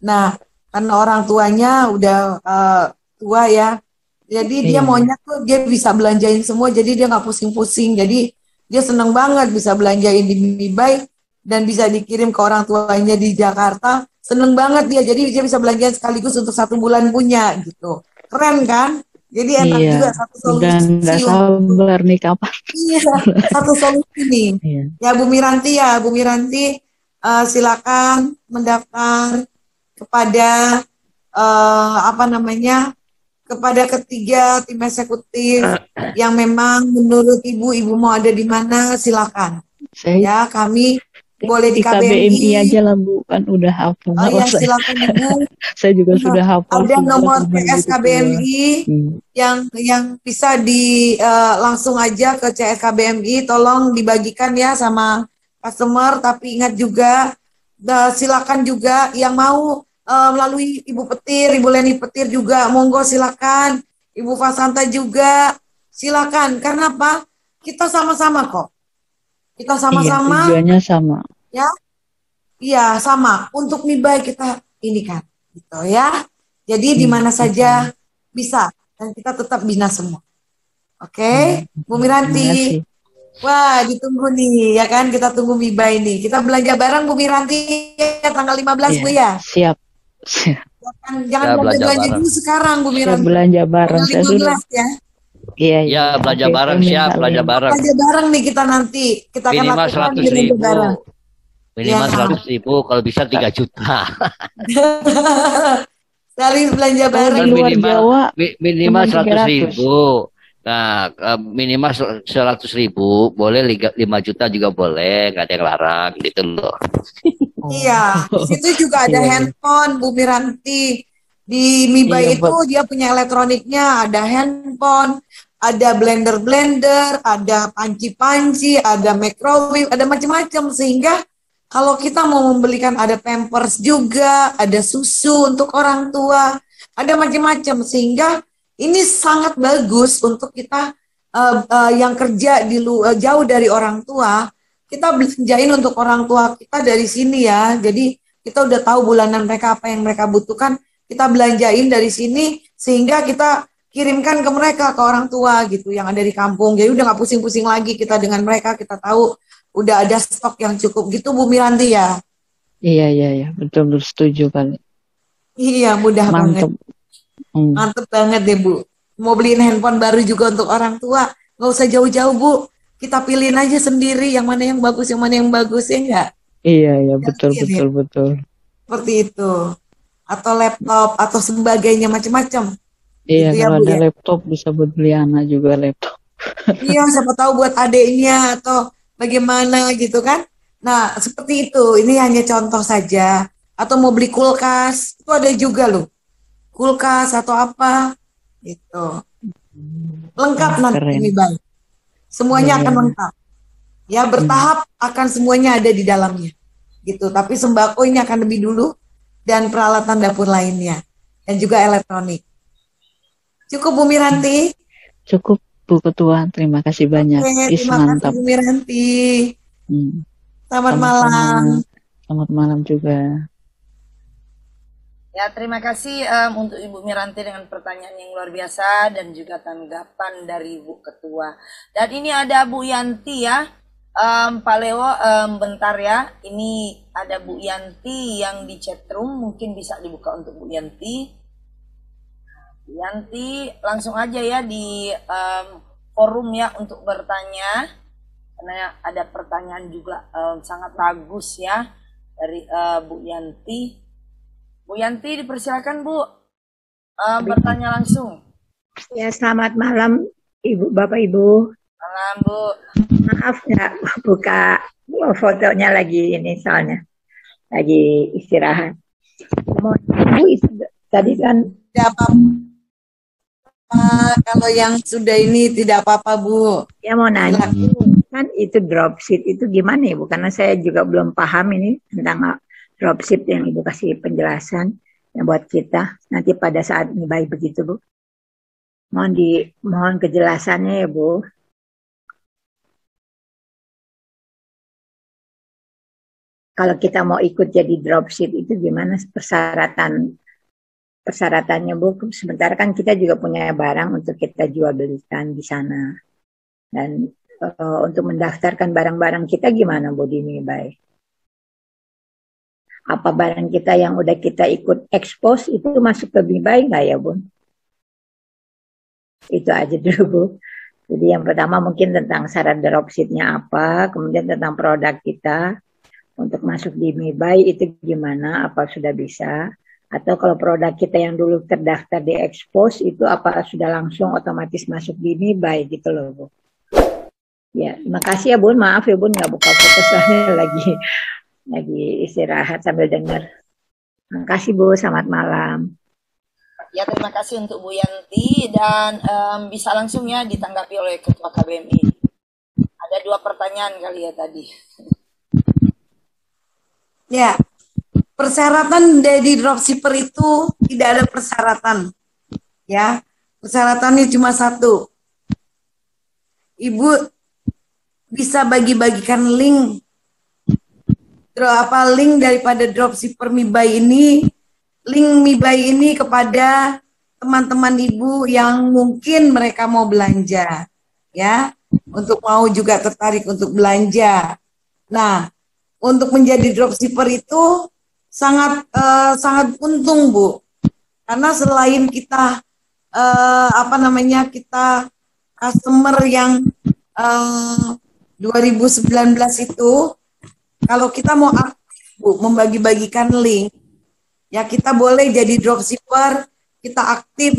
Nah karena orang tuanya udah tua ya, jadi dia maunya tuh dia bisa belanjain semua, jadi dia nggak pusing-pusing, jadi dia seneng banget bisa belanjain di Mebay dan bisa dikirim ke orang tuanya di Jakarta, seneng banget dia, jadi dia bisa belanjain sekaligus untuk 1 bulan punya gitu, keren kan? Jadi enak juga, satu solusi. Dan nggak sabar nih kapan? Iya, satu solusi nih. Ya Bu Miranti silakan mendaftar kepada apa namanya, kepada ketiga tim eksekutif yang memang menurut Ibu mau ada di mana, silakan. Ya, kami boleh di KBMI aja lah Bu, kan udah hafal. Oh ya, silakan Ibu. Saya juga sudah hafal. Ada nomor CS KBMI yang bisa langsung aja ke CS KBMI, tolong dibagikan ya sama customer. Tapi ingat juga, silakan juga yang mau melalui Ibu Petir, Ibu Leni Petir juga, monggo silakan. Ibu Fasanta juga, silakan. Karena apa? Kita sama-sama kok. Kita sama-sama. Iya, tujuannya sama. Ya, iya sama. Untuk MIBAI kita ini kan, gitu ya. Jadi di mana saja bisa, dan kita tetap bina semua. Oke, Bu Miranti. Wah, ditunggu nih, ya kan? Kita tunggu MIBAI nih. Kita belanja bareng Bu Miranti ya, tanggal 15 Bu ya. Siap. Jangan belanja dulu sekarang Bu Miranti. Belanja bareng. Saya sudah. Ya. Iya, belanja bareng, siap, belanja bareng. Belanja bareng nih kita nanti. Kita akan minimal lakukan 100.000. Minimal 100.000, kalau bisa 3 juta. Sekali belanja bareng. Minimal 100.000. Nah, minimal 100.000, boleh 5 juta juga boleh, nggak ada yang larang gitu loh. Iya, di situ juga ada handphone Bu Miranti. Di MIBAI itu dia punya elektroniknya, ada handphone, ada blender-blender, ada panci-panci, ada microwave, ada macam-macam. Sehingga kalau kita mau membelikan, ada Pampers juga, ada susu untuk orang tua, ada macam-macam. Sehingga ini sangat bagus untuk kita yang kerja jauh dari orang tua. Kita belanjain untuk orang tua kita dari sini ya. Jadi kita udah tahu bulanan mereka apa yang mereka butuhkan. Kita belanjain dari sini sehingga kita kirimkan ke mereka, ke orang tua gitu yang ada di kampung. Jadi udah nggak pusing-pusing lagi kita dengan mereka, kita tahu udah ada stok yang cukup gitu Bu Miranti ya. Iya, betul setuju kali. Iya, mudah banget. Mantep banget deh Bu. Mau beliin handphone baru juga untuk orang tua, nggak usah jauh-jauh Bu. Kita pilihin aja sendiri yang mana yang bagus ya enggak? Iya, betul. Seperti itu. Atau laptop atau sebagainya macam-macam. Iya, gitu kalau ada ya? Laptop bisa buat beli anak juga laptop. Iya, siapa tahu buat adiknya atau bagaimana gitu kan. Nah, seperti itu. Ini hanya contoh saja. Atau mau beli kulkas, itu ada juga loh. Kulkas atau apa gitu. Lengkap nanti ini baik. Semuanya akan lengkap. Ya, bertahap akan semuanya ada di dalamnya. Gitu. Tapi sembako ini akan lebih dulu. Dan peralatan dapur lainnya. Dan juga elektronik. Cukup Bu Miranti? Cukup Bu Ketua, terima kasih banyak. Terima kasih Bu Miranti. Selamat malam. Selamat malam juga. Ya, terima kasih untuk Ibu Miranti dengan pertanyaan yang luar biasa dan juga tanggapan dari Bu Ketua. Dan ini ada Bu Yanti ya. Pak Leo, bentar ya. Ini ada Bu Yanti yang di chat room, mungkin bisa dibuka untuk Bu Yanti. Bu Yanti, langsung aja ya di forum ya untuk bertanya. Karena ada pertanyaan juga sangat bagus ya dari Bu Yanti. Bu Yanti, dipersilakan Bu bertanya langsung. Ya, selamat malam Ibu, Bapak Ibu. Malam Bu. Maaf nggak buka fotonya lagi ini soalnya lagi istirahat. Bu itu tadi kan tidak apa-apa, kalau yang sudah ini tidak apa-apa Bu. Ya mau nanya kan itu dropship itu gimana Ibu? Karena saya juga belum paham ini tentang dropship yang Ibu kasih penjelasan yang buat kita nanti pada saat ini baik begitu Bu. Mohon kejelasannya ya Bu. Kalau kita mau ikut jadi dropship itu gimana persyaratannya Bu? Sementara kan kita juga punya barang untuk kita jual belikan di sana. Dan untuk mendaftarkan barang-barang kita gimana Bu di MIBAI? Apa barang kita yang udah kita ikut expose itu masuk ke MIBAI nggak ya Bu? Itu aja dulu Bu. Jadi yang pertama mungkin tentang syarat dropshipnya apa, kemudian tentang produk kita. Untuk masuk di MIBAI itu gimana? Apa sudah bisa? Atau kalau produk kita yang dulu terdaftar di expose itu apa sudah langsung otomatis masuk di MiBuy gitu loh Bu. Ya, terima kasih ya Bun. Maaf ya Bun nggak buka foto soalnya lagi istirahat sambil dengar. Terima kasih Bu. Selamat malam. Ya, terima kasih untuk Bu Yanti dan bisa langsung ya ditanggapi oleh Ketua KBMI. Ada 2 pertanyaan kali ya tadi. Ya, persyaratan dari dropshipper itu tidak ada persyaratan. Ya, persyaratannya cuma 1. Ibu bisa bagi-bagikan link daripada dropshipper MiBuy ini, link MiBuy ini kepada teman-teman ibu yang mungkin mereka mau belanja, ya, untuk mau juga tertarik untuk belanja. Nah, untuk menjadi dropshipper itu sangat untung Bu, karena selain kita kita customer yang 2019 itu, kalau kita mau aktif Bu membagi-bagikan link, ya kita boleh jadi dropshipper, kita aktif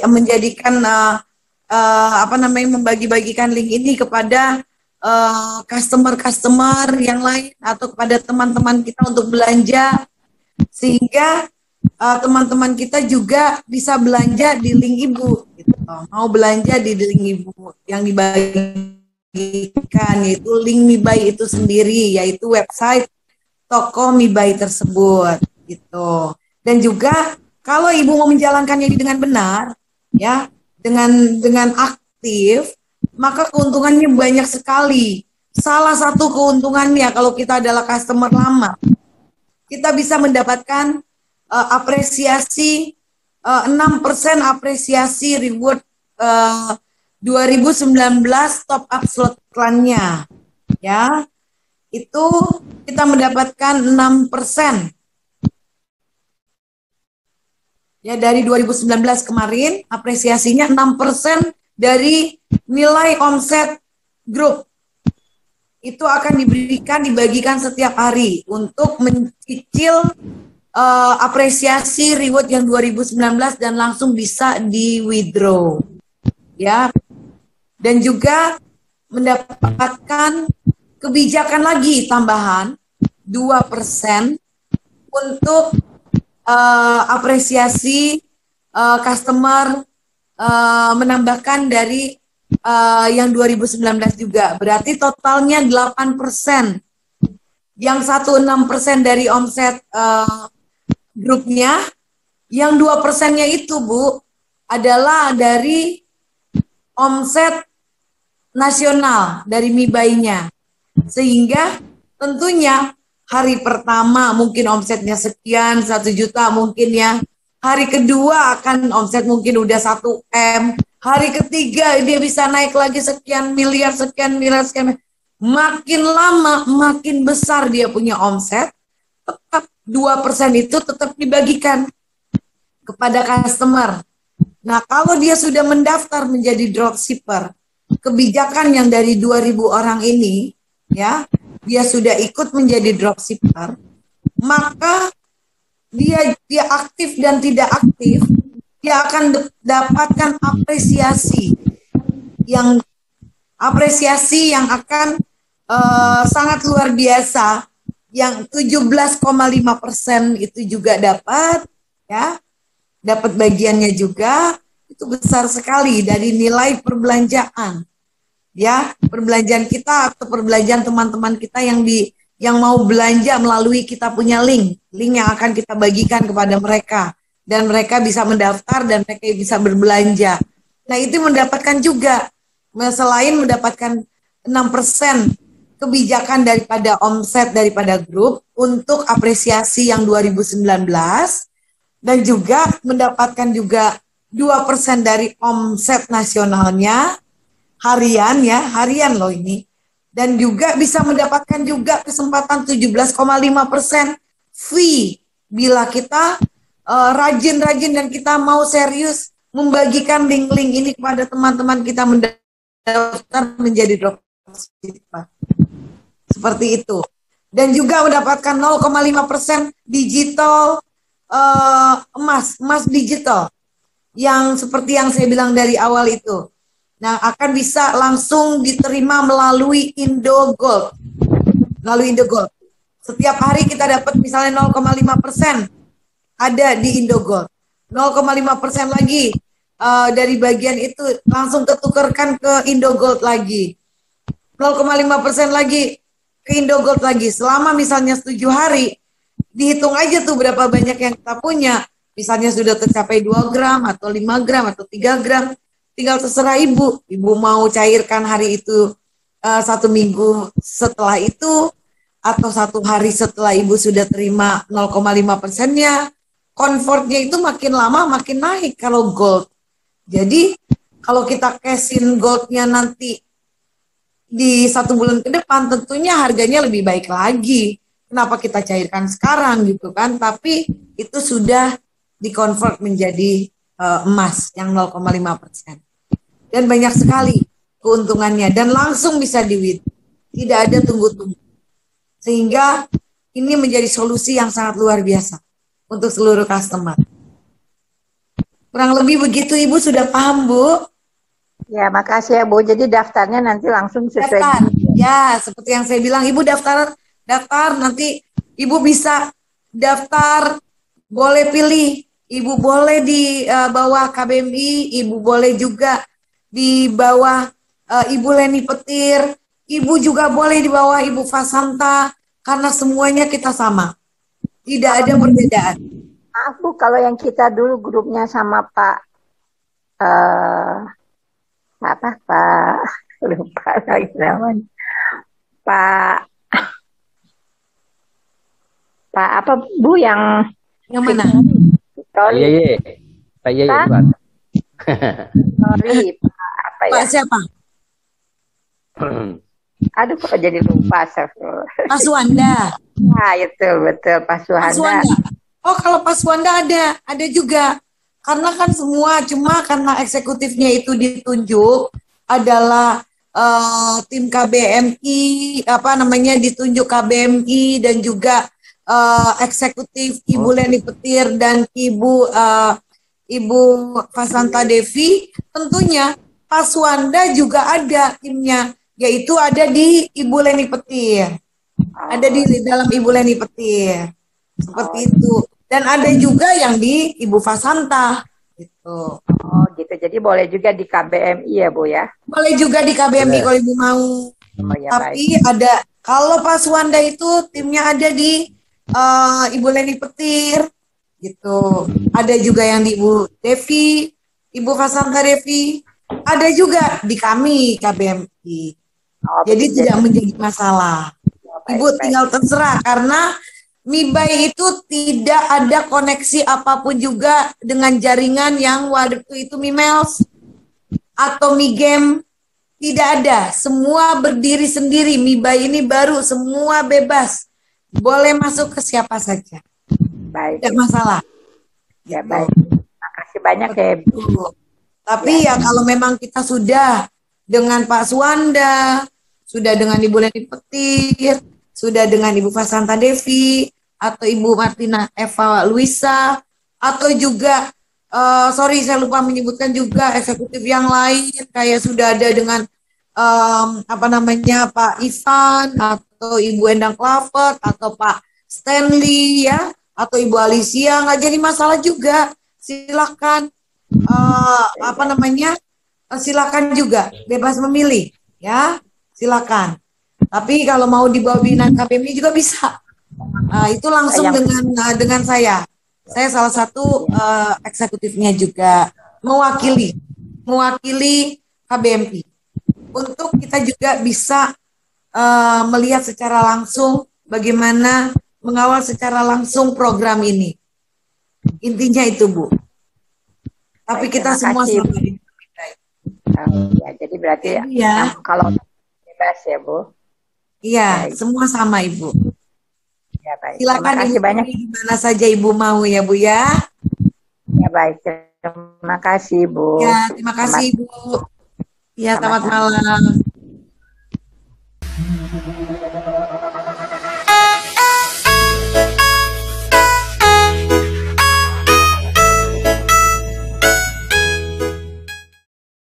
menjadikan membagi-bagikan link ini kepada customer yang lain atau kepada teman-teman kita untuk belanja, sehingga teman-teman kita juga bisa belanja di link Ibu gitu. Mau belanja di link Ibu yang dibagikan, yaitu link MiBuy itu sendiri, yaitu website toko MiBuy tersebut gitu. Dan juga kalau Ibu mau menjalankannya dengan benar, ya, dengan aktif, maka keuntungannya banyak sekali. Salah satu keuntungannya kalau kita adalah customer lama, kita bisa mendapatkan apresiasi 6% apresiasi reward 2019 top up slot clan-nya. Ya, itu kita mendapatkan 6%. Ya, dari 2019 kemarin apresiasinya 6% dari nilai omset grup. Itu akan dibagikan setiap hari untuk mencicil apresiasi reward yang 2019 dan langsung bisa di withdraw. Ya. Dan juga mendapatkan kebijakan lagi tambahan 2% untuk apresiasi customer menambahkan dari yang 2019 juga. Berarti totalnya 8%. Yang 6% dari omset grupnya, yang 2%-nya itu Bu adalah dari omset nasional dari MiBuy-nya. Sehingga tentunya hari pertama mungkin omsetnya sekian, 1 juta mungkin ya. Hari kedua akan omset mungkin udah 1 M. Hari ketiga dia bisa naik lagi sekian miliar. Makin lama makin besar dia punya omset. Tetap 2% itu tetap dibagikan kepada customer. Nah, kalau dia sudah mendaftar menjadi dropshipper, kebijakan yang dari 2.000 orang ini, ya, dia sudah ikut menjadi dropshipper, maka dia aktif dan tidak aktif, dia akan dapatkan apresiasi yang akan sangat luar biasa, yang 17,5% itu juga dapat, ya, dapat bagiannya juga, itu besar sekali dari nilai perbelanjaan, ya, perbelanjaan kita atau perbelanjaan teman-teman kita yang mau belanja melalui kita punya link yang akan kita bagikan kepada mereka, dan mereka bisa mendaftar dan mereka bisa berbelanja. Nah, itu mendapatkan juga, selain mendapatkan 6% kebijakan daripada omset daripada grup untuk apresiasi yang 2019, dan juga mendapatkan juga 2% dari omset nasionalnya harian, ya, harian loh ini. Dan juga bisa mendapatkan juga kesempatan 17,5% fee bila kita rajin-rajin dan kita mau serius membagikan link-link ini kepada teman-teman kita mendaftar menjadi dropshipper. Seperti itu. Dan juga mendapatkan 0,5% digital emas digital yang seperti yang saya bilang dari awal itu. Nah, akan bisa langsung diterima melalui Indogold. Melalui Indogold. Setiap hari kita dapat misalnya 0,5% ada di Indogold. 0,5% lagi dari bagian itu langsung ketukarkan ke Indogold lagi. 0,5% lagi ke Indogold lagi. Selama misalnya 7 hari, dihitung aja tuh berapa banyak yang kita punya. Misalnya sudah tercapai 2 gram atau 5 gram atau 3 gram. Tinggal terserah ibu. Ibu mau cairkan hari itu 1 minggu setelah itu atau 1 hari setelah ibu sudah terima 0,5%-nya. Convertnya itu makin lama makin naik kalau gold. Jadi kalau kita cashin goldnya nanti di 1 bulan ke depan tentunya harganya lebih baik lagi. Kenapa kita cairkan sekarang gitu kan? Tapi itu sudah dikonvert menjadi emas yang 0,5%. Dan banyak sekali keuntungannya dan langsung bisa di-withdraw. Tidak ada tunggu-tunggu. Sehingga ini menjadi solusi yang sangat luar biasa untuk seluruh customer. Kurang lebih begitu Ibu sudah paham, Bu? Ya, makasih ya Bu. Jadi daftarnya nanti langsung sesuai. Daftar. Ya, seperti yang saya bilang, Ibu daftar nanti Ibu bisa daftar, boleh pilih. Ibu boleh di bawah KBMI, Ibu boleh juga di bawah Ibu Leni Petir, Ibu juga boleh di bawah Ibu Fasanta, karena semuanya kita sama. Tidak ada perbedaan. Maaf Bu, kalau yang kita dulu grupnya sama Pak lupa lagi namanya. Pak apa Bu yang mana? Iya. Pak Yeye bukan. Sorry, Pak Pak siapa? Aduh kok jadi lupa. Pak Suwanda. Nah, betul Pak Suwanda. Oh, kalau Pak Suwanda ada juga. Karena kan semua, cuma karena eksekutifnya itu ditunjuk adalah tim KBMI, ditunjuk KBMI dan juga eksekutif Ibu Leni Petir dan Ibu Fasanta Devi, tentunya Pak Suwanda juga ada timnya, yaitu ada di Ibu Leni Petir. Ada di dalam Ibu Leni Petir. Seperti itu. Dan ada juga yang di Ibu Fasanta gitu. Oh, gitu. Jadi boleh juga di KBMI ya, Bu ya? Boleh juga di KBMI kalau Ibu mau. Oh, ya, tapi baik. Ada kalau Pak Suwanda itu timnya ada di Ibu Leni Petir gitu. Ada juga yang di Ibu Devi, Ibu Fasanta Devi, ada juga di kami KBMI. Oh, jadi tidak menjadi masalah. Ibu tinggal terserah karena MiBuy itu tidak ada koneksi apapun juga dengan jaringan yang waktu itu Mimels atau Migame, tidak ada. Semua berdiri sendiri. MiBuy ini baru, semua bebas. Boleh masuk ke siapa saja. Baik. Tidak masalah. Ya, baik. Makasih banyak ya, Bu. Tapi ya kalau memang kita sudah dengan Pak Suwanda, sudah dengan Ibu Leni Petir, sudah dengan Ibu Fasanta Devi, atau Ibu Martina Eva Luisa, atau juga, saya lupa menyebutkan juga eksekutif yang lain, kayak sudah ada dengan Pak Ivan, atau Ibu Endang Clavert, atau Pak Stanley, ya, atau Ibu Alicia, nggak jadi masalah juga. Silakan, silakan juga, bebas memilih, ya, silakan. Tapi kalau mau dibawa binaan KPMI juga bisa. Itu langsung dengan saya. Saya salah satu eksekutifnya juga mewakili KBMI. Untuk kita juga bisa melihat secara langsung bagaimana mengawal secara langsung program ini. Intinya itu, Bu. Tapi kita semua sama. Ya, jadi berarti kalau bebas ya, Bu. Iya, semua sama, Ibu. Ya, baik. Silakan terima kasih banyak. Di mana saja Ibu mau ya, Bu ya. Ya, baik. Terima kasih, Bu. Ya, terima kasih, Ibu. Ya, selamat malam.